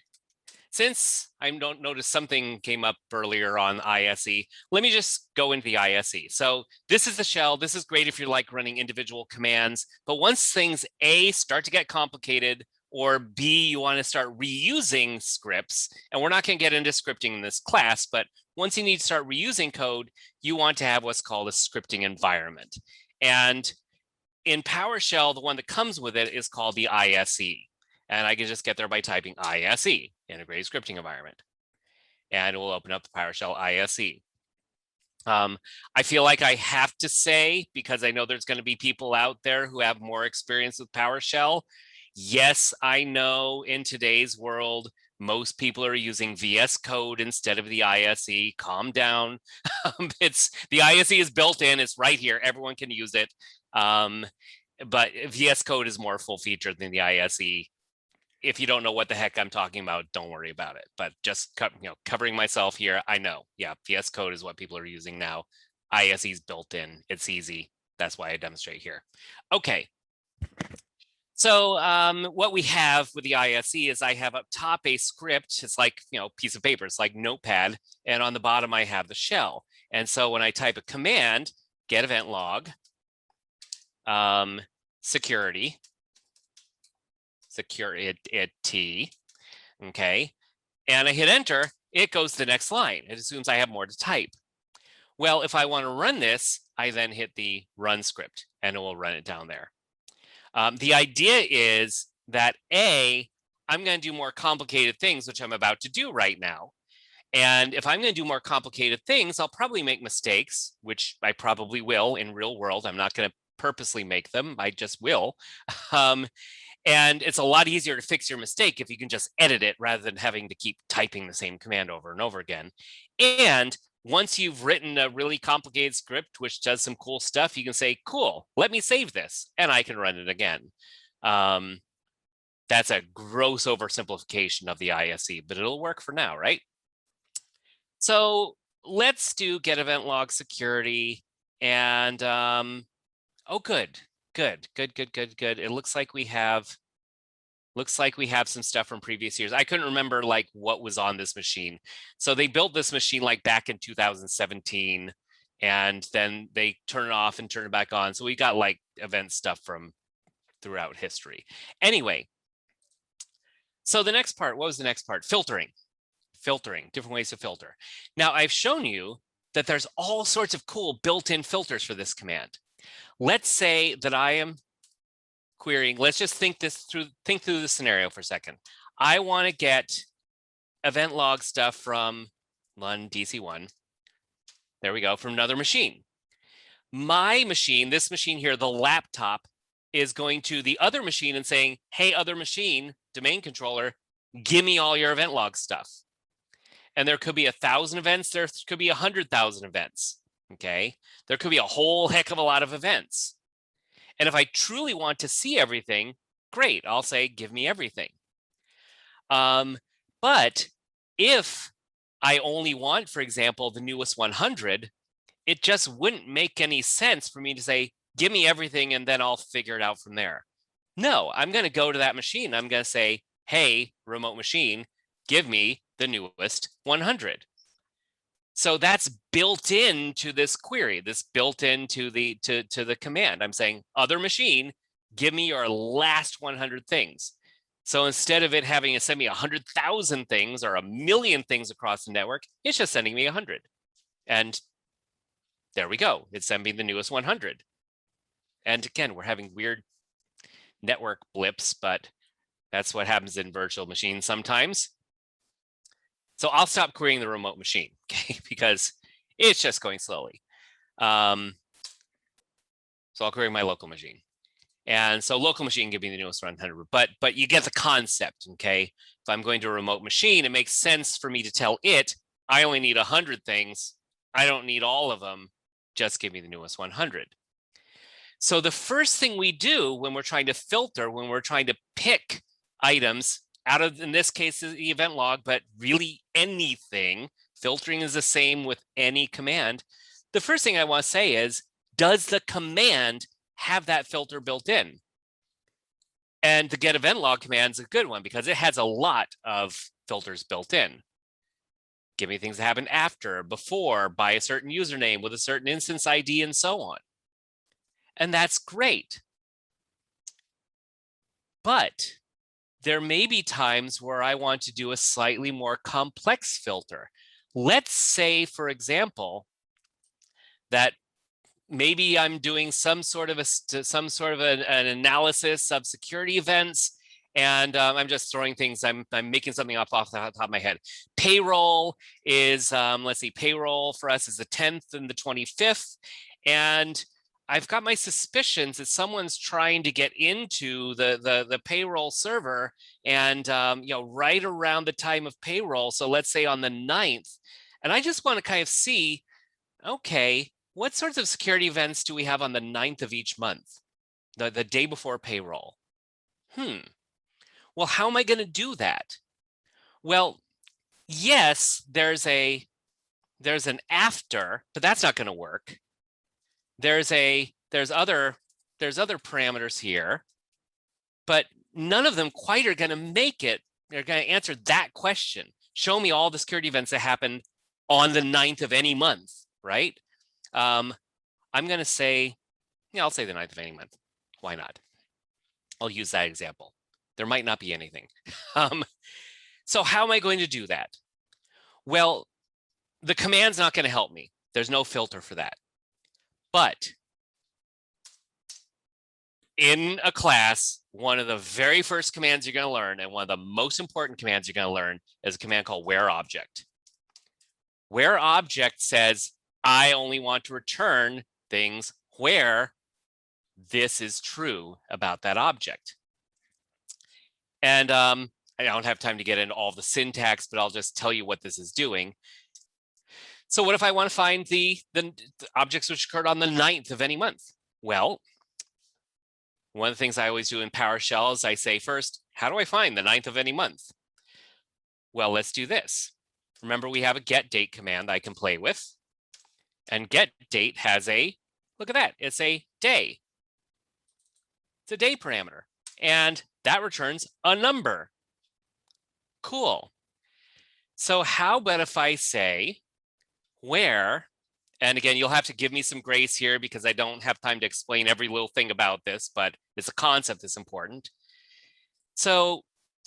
since I don't notice something came up earlier on ISE, let me just go into the ISE. So this is the shell. This is great if you're like running individual commands, but once things A, start to get complicated, or B, you want to start reusing scripts, and we're not going to get into scripting in this class, but once you need to start reusing code, you want to have what's called a scripting environment. And in PowerShell, the one that comes with it is called the ISE. And I can just get there by typing ISE, Integrated Scripting Environment. And it will open up the PowerShell ISE. I feel like I have to say, because I know there's going to be people out there who have more experience with PowerShell. Yes, I know in today's world, most people are using VS Code instead of the ISE. Calm down. The ISE is built in. It's right here. Everyone can use it. But VS Code is more full featured than the ISE. If you don't know what the heck I'm talking about, don't worry about it. But just covering myself here, I know. Yeah, VS Code is what people are using now. ISE is built in. It's easy. That's why I demonstrate here. Okay. So what we have with the ISE is I have up top a script. It's like, piece of paper. It's like Notepad. And on the bottom, I have the shell. And so when I type a command, get event log, security, okay, and I hit enter, it goes to the next line. It assumes I have more to type. Well, if I want to run this, I then hit the run script, and it will run it down there. The idea is that I'm going to do more complicated things, which I'm about to do right now. And if I'm going to do more complicated things, I'll probably make mistakes, which I probably will in real world. I'm not going to purposely make them. I just will. And it's a lot easier to fix your mistake if you can just edit it rather than having to keep typing the same command over and over again. And once you've written a really complicated script, which does some cool stuff, you can say, cool, let me save this, and I can run it again. That's a gross oversimplification of the ISE, but it'll work for now, right? So let's do get event log security. And oh, good. It looks like we have some stuff from previous years. I couldn't remember like what was on this machine. So they built this machine like back in 2017, and then they turn it off and turn it back on. So we got like event stuff from throughout history. Anyway, so the next part, what was the next part? Filtering, different ways to filter. Now I've shown you that there's all sorts of cool built-in filters for this command. Let's say that I am querying, let's just think through the scenario for a second. I want to get event log stuff from Lun DC1. There we go, from another machine. My machine, this machine here, the laptop, is going to the other machine and saying, hey, other machine, domain controller, give me all your event log stuff. And there could be 1,000 events, there could be 100,000 events. Okay, there could be a whole heck of a lot of events. And if I truly want to see everything, great, I'll say, give me everything. But if I only want, for example, the newest 100, it just wouldn't make any sense for me to say, give me everything, and then I'll figure it out from there. No, I'm going to go to that machine. I'm going to say, hey, remote machine, give me the newest 100. So that's built into this query, this built into the to the command. I'm saying other machine, give me your last 100 things. So instead of it having to send me 100,000 things or 1,000,000 things across the network, it's just sending me 100. And there we go. It's sending the newest 100. And again, we're having weird network blips, but that's what happens in virtual machines sometimes. So I'll stop querying the remote machine, okay, because it's just going slowly. So I'll query my local machine. And so local machine give me the newest 100, but you get the concept, okay? If I'm going to a remote machine, it makes sense for me to tell it, I only need 100 things. I don't need all of them. Just give me the newest 100. So the first thing we do when we're trying to filter, when we're trying to pick items out of, in this case, the event log, but really anything, filtering is the same with any command. The first thing I want to say is, does the command have that filter built in? And the Get Event Log command is a good one because it has a lot of filters built in. Give me things that happen after, before, by a certain username with a certain instance ID and so on. And that's great. But there may be times where I want to do a slightly more complex filter. Let's say, for example, that maybe I'm doing some sort of an analysis of security events, and I'm just throwing things. I'm making something off the top of my head. Payroll is let's see. Payroll for us is the 10th and the 25th, and I've got my suspicions that someone's trying to get into the payroll server, and right around the time of payroll. So let's say on the 9th, and I just want to kind of see, okay, what sorts of security events do we have on the 9th of each month, the day before payroll? Well, how am I going to do that? Well, yes, there's an after, but that's not going to work. There's other parameters here, but none of them quite are going to make it. They're going to answer that question. Show me all the security events that happen on the 9th of any month, right? I'm going to say, I'll say the 9th of any month. Why not? I'll use that example. There might not be anything. So how am I going to do that? Well, the command's not going to help me. There's no filter for that. But in a class, one of the very first commands you're going to learn, and one of the most important commands you're going to learn, is a command called whereObject. WhereObject says, I only want to return things where this is true about that object. And I don't have time to get into all the syntax, but I'll just tell you what this is doing. So what if I want to find the objects which occurred on the 9th of any month? Well, one of the things I always do in PowerShell is I say first, how do I find the 9th of any month? Well, let's do this. Remember, we have a Getdate command I can play with. And Getdate has a, look at that, it's a day. It's a day parameter. And that returns a number. Cool. So how about if I say where, and again, you'll have to give me some grace here because I don't have time to explain every little thing about this, but it's a concept that's important. So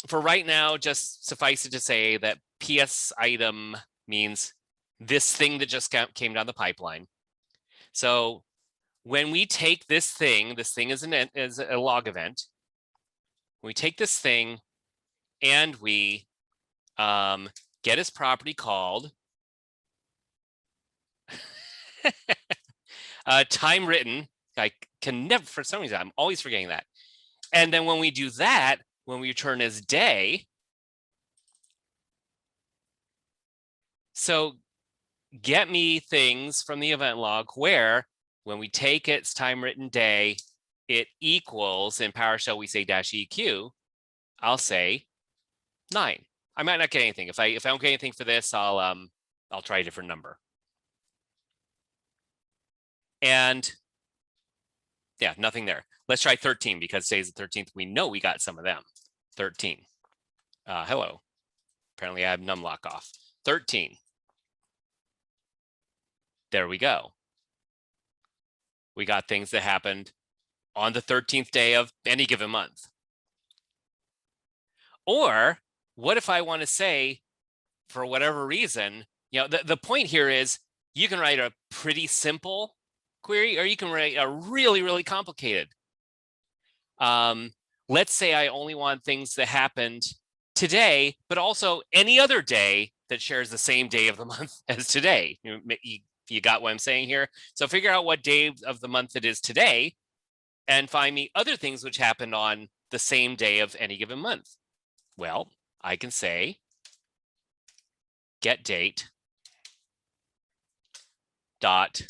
for right now, just suffice it to say that PS item means this thing that just came down the pipeline. So when we take this thing is a log event. We take this thing and we get its property called time written. I can never, for some reason, I'm always forgetting that. And then when we do that, when we return as day, so get me things from the event log where when we take its time written day, it equals, in PowerShell we say -eq, I'll say 9. I might not get anything. If I don't get anything for this, I'll try a different number. And yeah, nothing there. Let's try 13 because today's the 13th. We know we got some of them. 13. Hello. Apparently I have numlock off. 13. There we go. We got things that happened on the 13th day of any given month. Or what if I want to say, for whatever reason, the point here is you can write a pretty simple query, or you can write a really, really complicated. Let's say I only want things that happened today, but also any other day that shares the same day of the month as today. You got what I'm saying here? So figure out what day of the month it is today and find me other things which happened on the same day of any given month. Well, I can say get date dot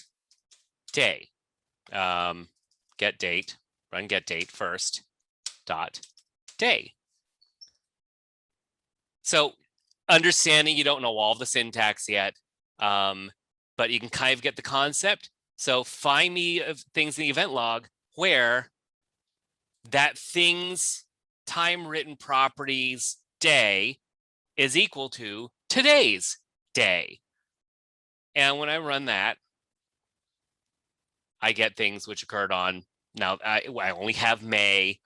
day. Get date, run get date first dot day. So understanding you don't know all the syntax yet, but you can kind of get the concept. So find me things in the event log where that thing's time written properties day is equal to today's day. And when I run that, I get things which occurred on, now I only have May,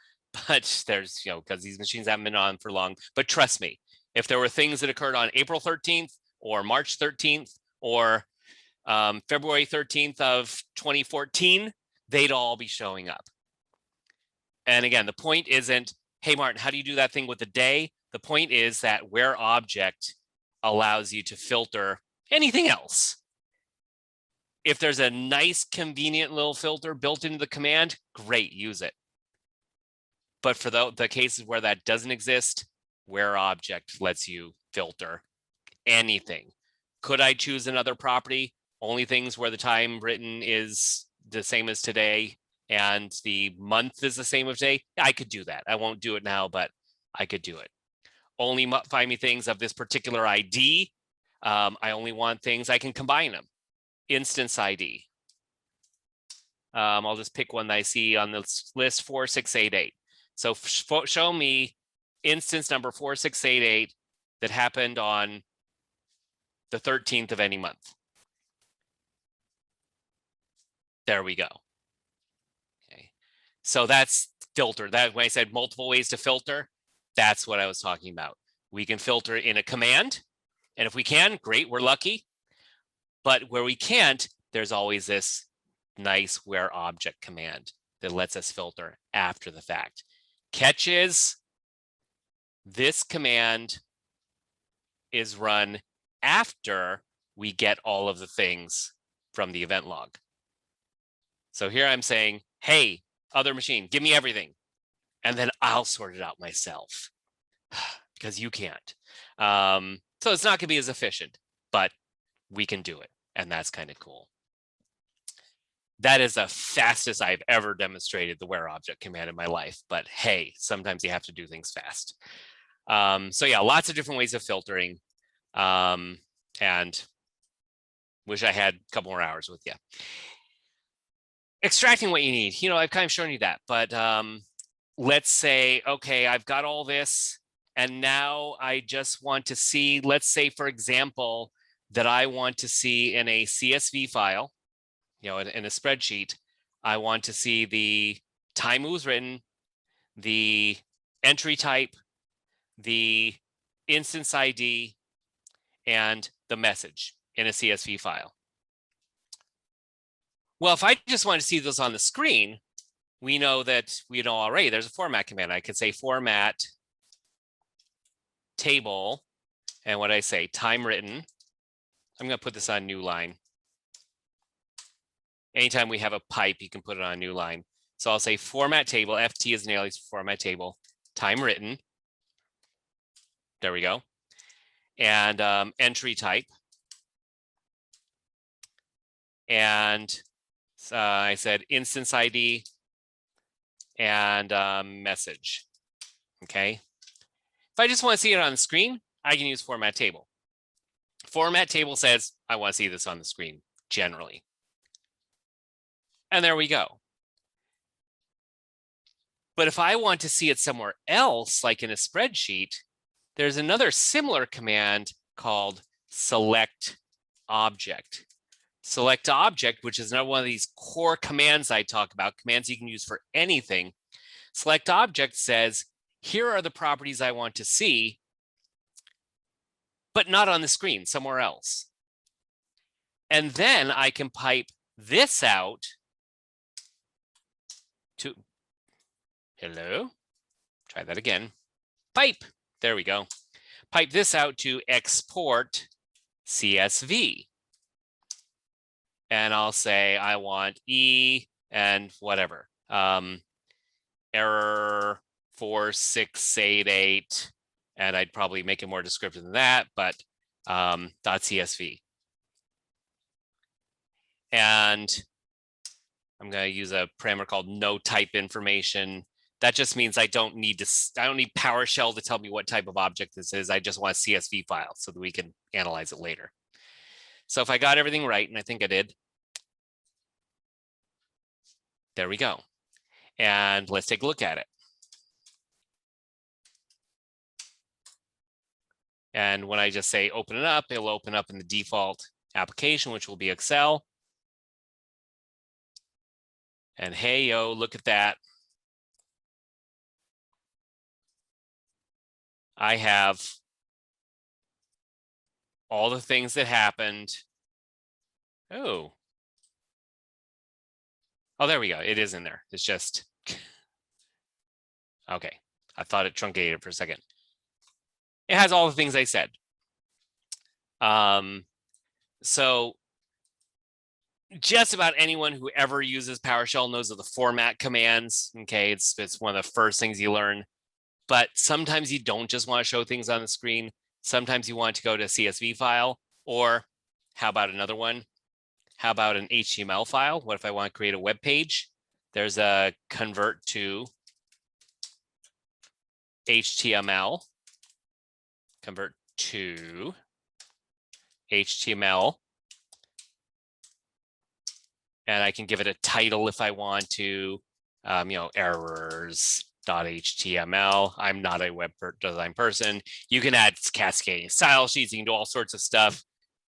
but there's, because these machines haven't been on for long, but trust me, if there were things that occurred on April 13th or March 13th or February 13th of 2014, they'd all be showing up. And again, the point isn't, hey, Martin, how do you do that thing with the day? The point is that where object allows you to filter anything else. If there's a nice, convenient little filter built into the command, great, use it. But for the cases where that doesn't exist, where object lets you filter anything. Could I choose another property? Only things where the time written is the same as today and the month is the same as today. I could do that. I won't do it now, but I could do it. Only find me things of this particular ID. I only want things, I can combine them. Instance ID. I'll just pick one that I see on this list, 4688. So show me instance number 4688 that happened on the 13th of any month. There we go. Okay, so that's filter. That when I said multiple ways to filter, that's what I was talking about. We can filter in a command, and if we can, great, we're lucky. But where we can't, there's always this nice where object command that lets us filter after the fact. Catch is this command is run after we get all of the things from the event log. So here I'm saying, hey, other machine, give me everything. And then I'll sort it out myself because you can't. So it's not going to be as efficient, but we can do it. And that's kind of cool. That is the fastest I've ever demonstrated the where object command in my life. But hey, sometimes you have to do things fast. So yeah, lots of different ways of filtering. And wish I had a couple more hours with you. Extracting what you need. I've kind of shown you that. But let's say, okay, I've got all this. And now I just want to see, let's say, for example, that I want to see in a CSV file, in a spreadsheet, I want to see the time it was written, the entry type, the instance ID, and the message in a CSV file. Well, if I just want to see those on the screen, we know already there's a format command. I could say format table, and what I say, time written. I'm going to put this on new line. Anytime we have a pipe, you can put it on a new line. So I'll say format table, FT is an alias for format table, time written. There we go. And entry type. And I said instance ID and message. Okay. If I just want to see it on the screen, I can use format table. Format table says, I want to see this on the screen generally. And there we go. But if I want to see it somewhere else, like in a spreadsheet, there's another similar command called select object. select object, which is another one of these core commands I talk about, commands you can use for anything. Select object says, here are the properties I want to see, but not on the screen, somewhere else. And then I can pipe this out to, hello, try that again, pipe, there we go. Pipe this out to export CSV. And I'll say I want E and whatever, error 4688, and I'd probably make it more descriptive than that, but .csv. And I'm going to use a parameter called no type information. That just means I don't need PowerShell to tell me what type of object this is. I just want a CSV file so that we can analyze it later. So if I got everything right, and I think I did, there we go. And let's take a look at it. And when I just say open it up, it'll open up in the default application, which will be Excel. And hey, yo, look at that. I have all the things that happened. Oh, there we go. It is in there. It's just, okay. I thought it truncated for a second. It has all the things I said. So just about anyone who ever uses PowerShell knows of the format commands. Okay, it's one of the first things you learn. But sometimes you don't just want to show things on the screen. Sometimes you want to go to a CSV file, or how about another one? How about an HTML file? What if I want to create a web page? There's a convert to HTML, convert to HTML. And I can give it a title if I want to, errors.html. I'm not a web design person. You can add cascading style sheets. You can do all sorts of stuff,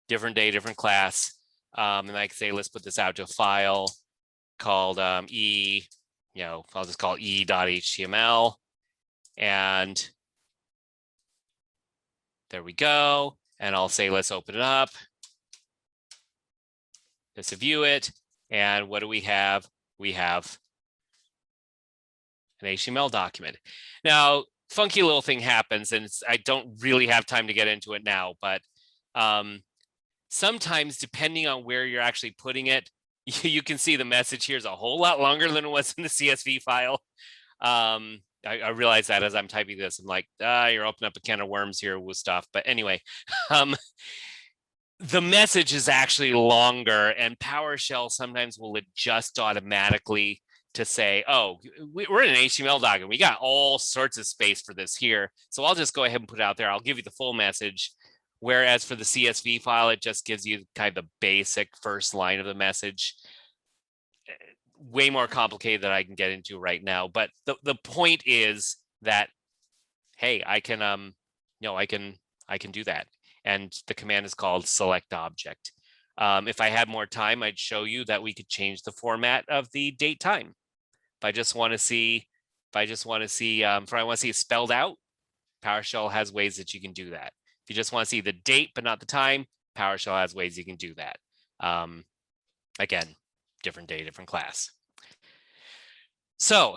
different day, different class. And I can say, let's put this out to a file called I'll just call e.html. And there we go. And I'll say, let's open it up. Just to view it. And what do we have? We have an HTML document. Now, funky little thing happens, and I don't really have time to get into it now, but sometimes depending on where you're actually putting it, you can see the message here is a whole lot longer than it was in the CSV file. I realize that as I'm typing this, I'm like, you're opening up a can of worms here, Wuesthoff. But anyway, the message is actually longer, and PowerShell sometimes will adjust automatically to say, oh, we're in an HTML document. We got all sorts of space for this here. So I'll just go ahead and put it out there. I'll give you the full message. Whereas for the CSV file, it just gives you kind of the basic first line of the message. Way more complicated than I can get into right now. But the point is that, hey, I can do that. And the command is called select object. If I had more time, I'd show you that we could change the format of the date time. If I just want to see it spelled out, PowerShell has ways that you can do that. If you just want to see the date but not the time, PowerShell has ways you can do that. Again, different day, different class. So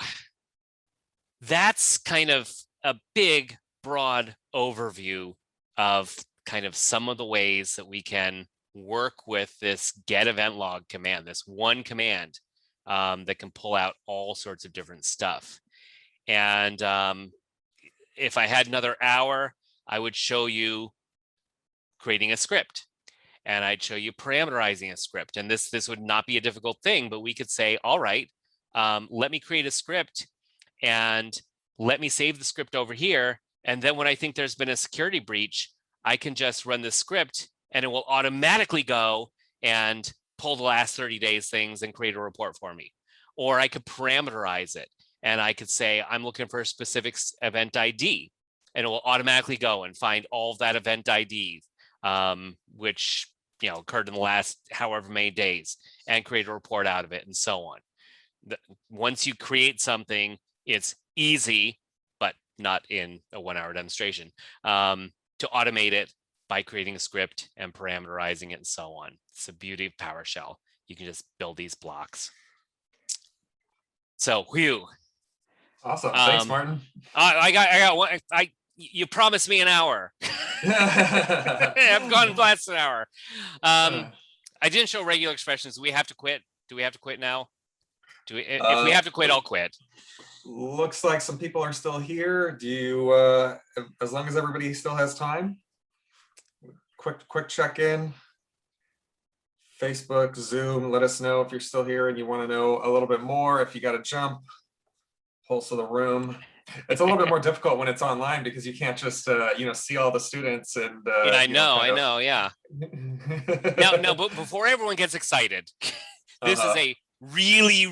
that's kind of a big, broad overview of kind of some of the ways that we can work with this Get Event Log command, this one command that can pull out all sorts of different stuff. And if I had another hour, I would show you creating a script, and I'd show you parameterizing a script. And this would not be a difficult thing, but we could say, all right, let me create a script and let me save the script over here. And then when I think there's been a security breach, I can just run the script and it will automatically go and pull the last 30 days things and create a report for me. Or I could parameterize it and I could say, I'm looking for a specific event ID, and it will automatically go and find all of that event ID, which occurred in the last however many days, and create a report out of it, and so on. Once you create something, it's easy, but not in a 1-hour demonstration, to automate it by creating a script and parameterizing it and so on. It's the beauty of PowerShell. You can just build these blocks. So, whew. Awesome. Thanks, Martin. I got one. You promised me an hour. I've gone past an hour. I didn't show regular expressions. Do we have to quit? Do we have to quit now? If we have to quit, I'll quit. Looks like some people are still here. Do you, as long as everybody still has time? Quick check-in. Facebook, Zoom, let us know if you're still here and you want to know a little bit more. If you got to jump, pulse of the room. It's a little bit more difficult when it's online because you can't just see all the students and yeah, I know, yeah. Now, but before everyone gets excited, this is a really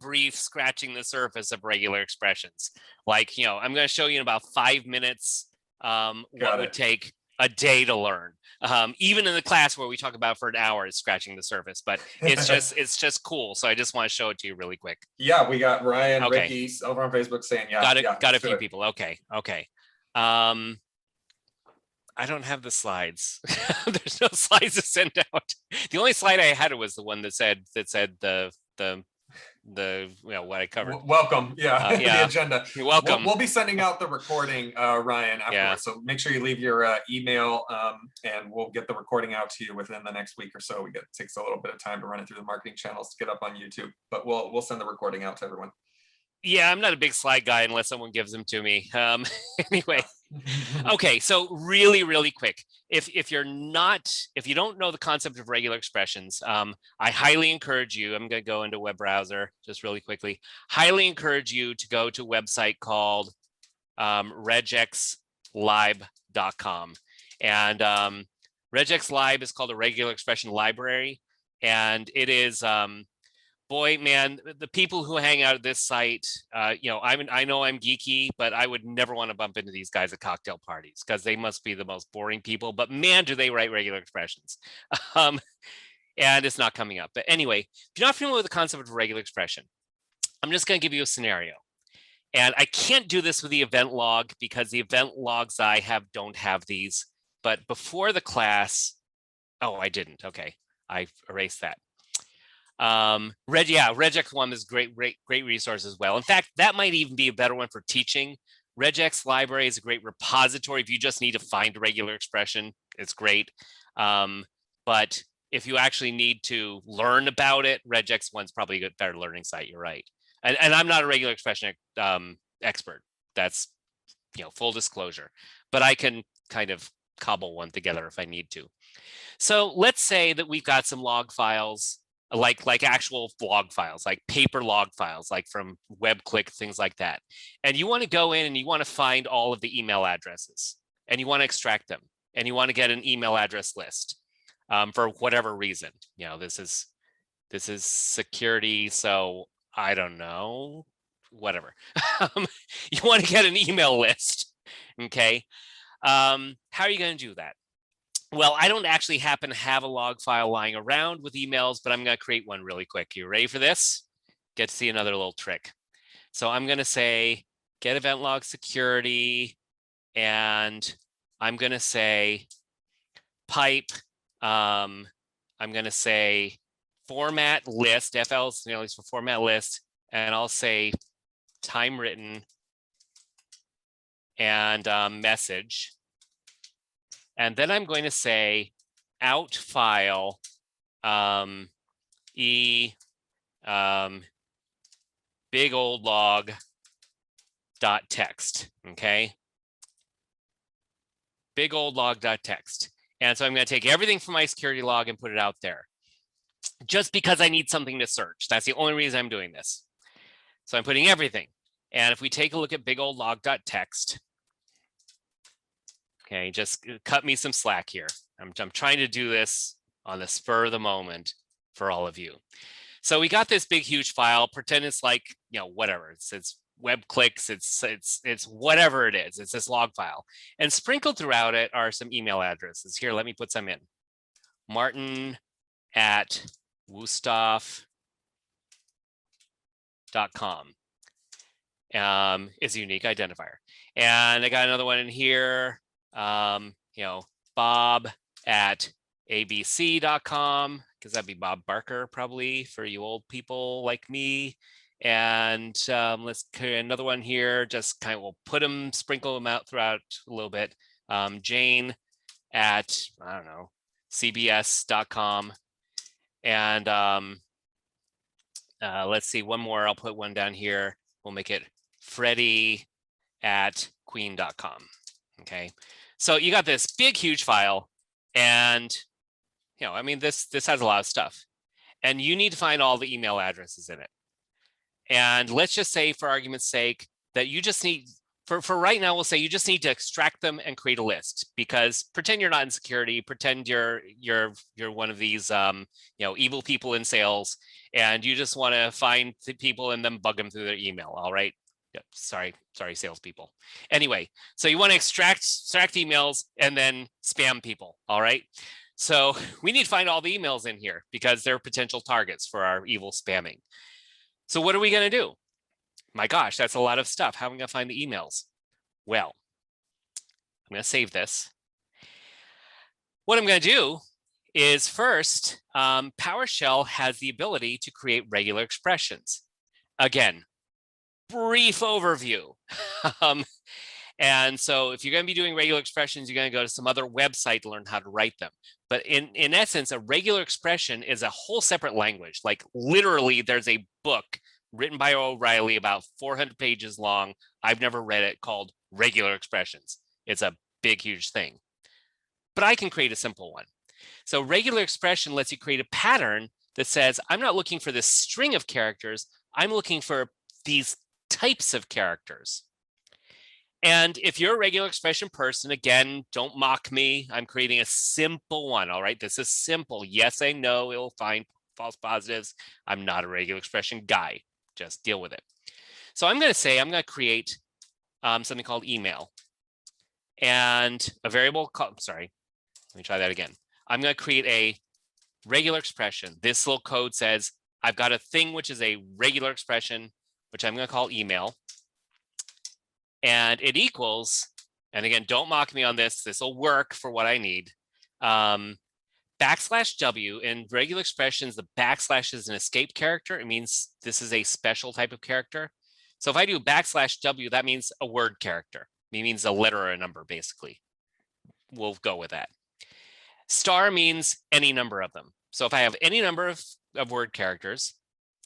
brief scratching the surface of regular expressions. Like, I'm going to show you in about 5 minutes what would take a day to learn. Even in the class where we talk about for an hour, it's scratching the surface, but it's just cool. So I just want to show it to you really quick. Yeah, we got Ryan, Ricky over on Facebook saying, got a few people. Okay. I don't have the slides. There's no slides to send out. The only slide I had was the one that said the what I covered. Welcome. The agenda. You're welcome. We'll be sending out the recording, Ryan, afterwards. Yeah. So make sure you leave your email and we'll get the recording out to you within the next week or so. It takes a little bit of time to run it through the marketing channels to get up on YouTube, but we'll send the recording out to everyone. Yeah, I'm not a big slide guy unless someone gives them to me. Anyway, okay, so really quick. If you don't know the concept of regular expressions, I highly encourage you, I'm going to go into a web browser just really quickly, highly encourage you to go to a website called regexlib.com. And Regexlib is called a regular expression library, and it is boy, man, the people who hang out at this site, I know I'm geeky, but I would never want to bump into these guys at cocktail parties because they must be the most boring people. But man, do they write regular expressions. And it's not coming up. But anyway, if you're not familiar with the concept of a regular expression, I'm just going to give you a scenario. And I can't do this with the event log because the event logs I have don't have these. But before the class, I didn't. Okay, I erased that. Regex1 is great resource as well. In fact, that might even be a better one for teaching. Regex library is a great repository. If you just need to find a regular expression, it's great. But if you actually need to learn about it, Regex1 is probably a better learning site. You're right. And I'm not a regular expression expert. That's full disclosure. But I can kind of cobble one together if I need to. So let's say that we've got some log files. Like actual log files, like paper log files, like from WebClick, things like that. And you want to go in and you want to find all of the email addresses and you want to extract them and you want to get an email address list for whatever reason. This is security. So I don't know, whatever. You want to get an email list. Okay. How are you going to do that? Well, I don't actually happen to have a log file lying around with emails, but I'm going to create one really quick. You ready for this? Get to see another little trick. So I'm going to say Get Event Log Security, and I'm going to say pipe. I'm going to say format list. FL is for format list, and I'll say time written and message. And then I'm going to say out file big old log dot text. Okay. Big old log dot text. And so I'm going to take everything from my security log and put it out there just because I need something to search. That's the only reason I'm doing this. So I'm putting everything. And if we take a look at big old log dot text, okay, just cut me some slack here. I'm trying to do this on the spur of the moment for all of you. So we got this big, huge file. Pretend it's like, whatever. It's web clicks. It's whatever it is. It's this log file. And sprinkled throughout it are some email addresses. Here, let me put some in. martin@wuesthoff.com is a unique identifier. And I got another one in here, bob@abc.com, because that'd be Bob Barker probably for you old people like me. And let's create another one here, just kind of, we'll put them, sprinkle them out throughout a little bit. Jane at, I don't know, cbs.com. And let's see, one more, I'll put one down here. We'll make it Freddie@queen.com. Okay, so you got this big, huge file, and I mean, this has a lot of stuff, and you need to find all the email addresses in it. And let's just say, for argument's sake, that you just need, for right now, we'll say you just need to extract them and create a list, because pretend you're not in security, pretend you're one of these evil people in sales, and you just want to find the people and then bug them through their email. All right. Yep. Sorry, salespeople. Anyway, so you want to extract emails and then spam people. All right. So we need to find all the emails in here because they're potential targets for our evil spamming. So what are we going to do? My gosh, that's a lot of stuff. How am I going to find the emails? Well, I'm going to save this. What I'm going to do is first, PowerShell has the ability to create regular expressions. Again, brief overview. And so if you're going to be doing regular expressions, you're going to go to some other website to learn how to write them. But in essence, a regular expression is a whole separate language. Like literally, there's a book written by O'Reilly about 400 pages long. I've never read it, called Regular Expressions. It's a big, huge thing. But I can create a simple one. So regular expression lets you create a pattern that says, I'm not looking for this string of characters. I'm looking for these types of characters. And if you're a regular expression person, again, don't mock me. I'm creating a simple one. All right, this is simple. Yes, I know it will find false positives. I'm not a regular expression guy. Just deal with it. So I'm going to say I'm going to create something called email and a variable called, sorry, let me try that again. I'm going to create a regular expression. This little code says I've got a thing which is a regular expression, which I'm going to call email. And it equals, and again, don't mock me on this. This will work for what I need. \W in regular expressions, the backslash is an escape character. It means this is a special type of character. So if I do \W, that means a word character. It means a letter or a number, basically. We'll go with that. Star means any number of them. So if I have any number of word characters,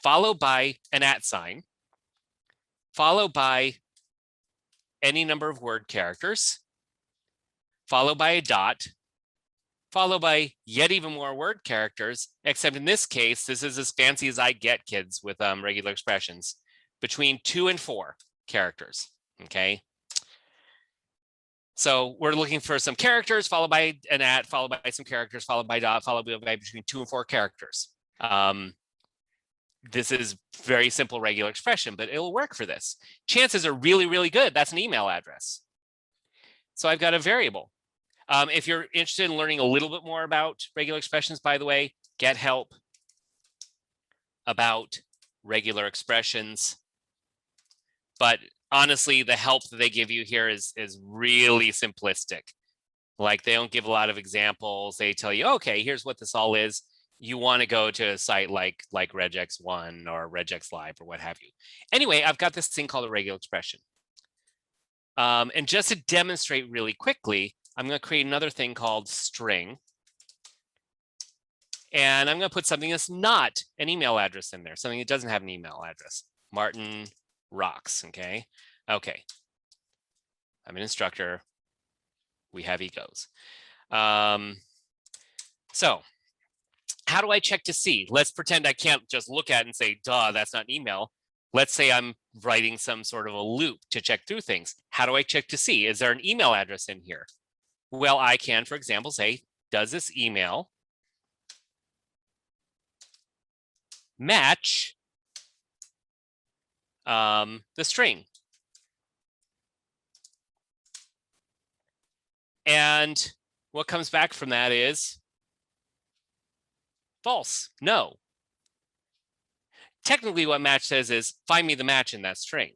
followed by an @ sign, followed by any number of word characters, followed by a dot, followed by yet even more word characters, except in this case, this is as fancy as I get, kids, with regular expressions, between 2 and 4 characters, okay? So we're looking for some characters, followed by an @ followed by some characters, followed by dot, followed by between 2 and 4 characters. This is very simple regular expression, but it'll work for this. Chances are really, really good. That's an email address. So I've got a variable. If you're interested in learning a little bit more about regular expressions, by the way, get help about regular expressions. But honestly, the help that they give you here is really simplistic. Like they don't give a lot of examples. They tell you, okay, here's what this all is. You want to go to a site like Regex1 or Regexlib or what have you. Anyway, I've got this thing called a regular expression. And just to demonstrate really quickly, I'm going to create another thing called string. And I'm going to put something that's not an email address in there, something that doesn't have an email address. Martin rocks, okay? Okay. I'm an instructor. We have egos. So how do I check to see? Let's pretend I can't just look at it and say, duh, that's not an email. Let's say I'm writing some sort of a loop to check through things. How do I check to see? Is there an email address in here? Well, I can, for example, say, does this email match the string? And what comes back from that is False. No. Technically, what match says is find me the match in that string.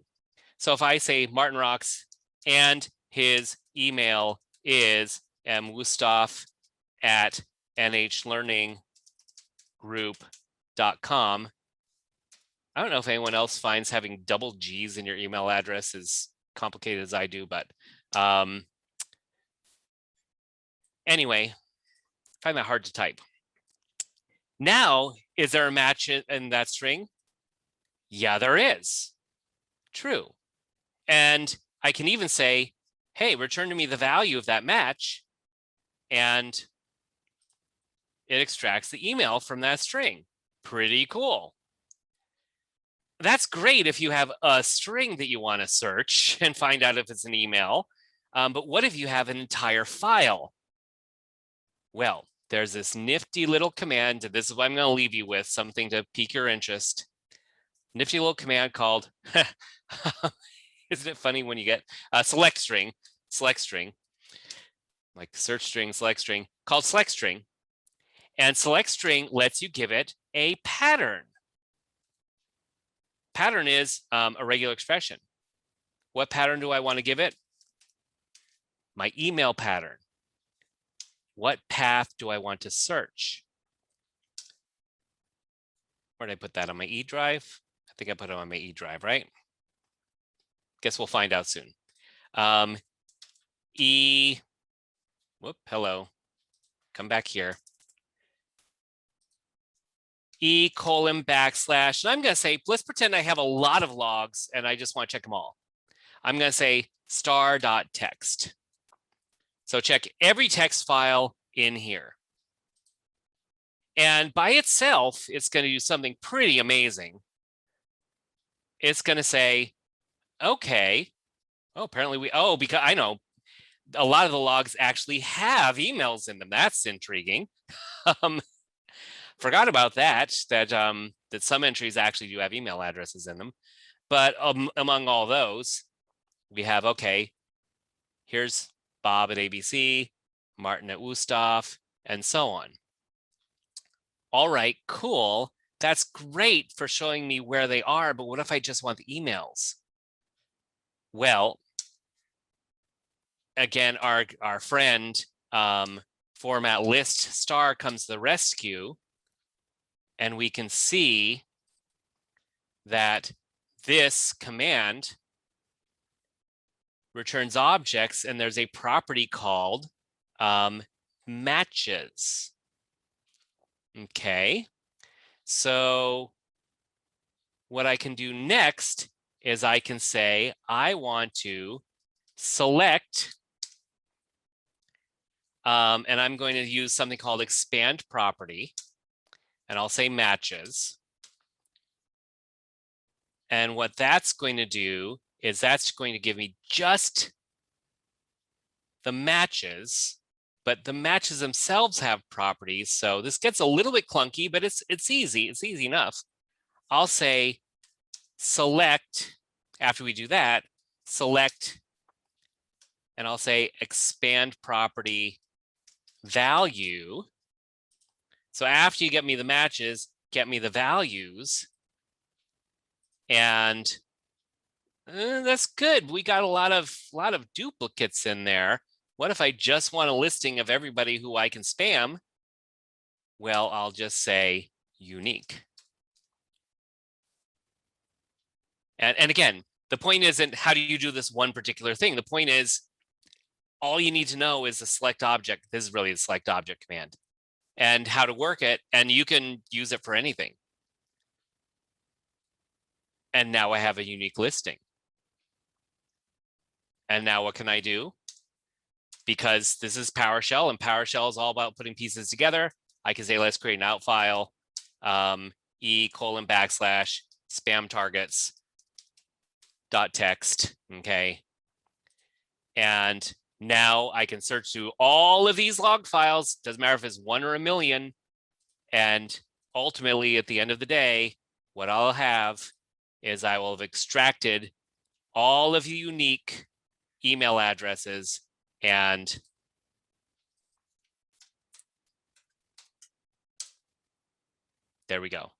So if I say Martin Rocks and his email is wuesthoff@nhlearninggroup.com. I don't know if anyone else finds having double G's in your email address as complicated as I do, but anyway, I find that hard to type. Now, is there a match in that string? Yeah, there is. True. And I can even say, hey, return to me the value of that match. And it extracts the email from that string. Pretty cool. That's great if you have a string that you want to search and find out if it's an email. But what if you have an entire file? Well, there's this nifty little command. This is what I'm going to leave you with, something to pique your interest. Nifty little command called, isn't it funny when you get select string, like search string, select string, called select string. And select string lets you give it a pattern. Pattern is a regular expression. What pattern do I want to give it? My email pattern. What path do I want to search? Where did I put that, on my E drive? I think I put it on my E drive, right? Guess we'll find out soon. Hello. Come back here. E:\\. And I'm going to say, let's pretend I have a lot of logs and I just want to check them all. I'm going to say star.text. So check every text file in here. And by itself, it's going to do something pretty amazing. It's going to say, okay, oh, apparently because I know a lot of the logs actually have emails in them. That's intriguing. Forgot about that some entries actually do have email addresses in them. But among all those, we have, okay, here's Bob at ABC, Martin at Wuesthoff, and so on. All right, cool. That's great for showing me where they are, but what if I just want the emails? Well, again, our friend format list star comes to the rescue, and we can see that this command returns objects, and there's a property called matches. Okay, so what I can do next is I can say I want to select, and I'm going to use something called expand property, and I'll say matches. And what that's going to do is that's going to give me just the matches, but the matches themselves have properties. So this gets a little bit clunky, but it's easy. It's easy enough. I'll say select, after we do that, select, and I'll say expand property value. So after you get me the matches, get me the values. And that's good. We got a lot of duplicates in there. What if I just want a listing of everybody who I can spam? Well, I'll just say unique. And again, the point isn't how do you do this one particular thing. The point is all you need to know is the select object. This is really the select object command and how to work it. And you can use it for anything. And now I have a unique listing. And now what can I do? Because this is PowerShell, and PowerShell is all about putting pieces together. I can say, let's create an out file, E:\\spam targets .text, okay? And now I can search through all of these log files. Doesn't matter if it's 1 or 1,000,000. And ultimately, at the end of the day, what I'll have is I will have extracted all of the unique email addresses and There we go.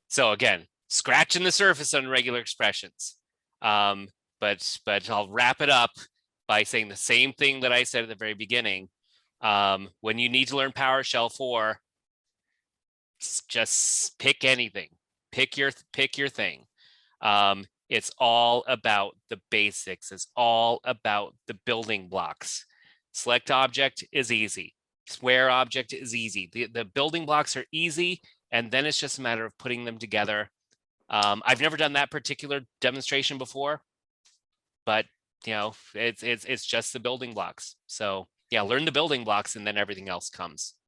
So again, scratching the surface on regular expressions. But I'll wrap it up by saying the same thing that I said at the very beginning. When you need to learn PowerShell 4, just pick anything. Pick your thing. It's all about the basics. It's all about the building blocks. Select object is easy. Square object is easy. The building blocks are easy, and then it's just a matter of putting them together. I've never done that particular demonstration before, but it's just the building blocks. So yeah, learn the building blocks and then everything else comes.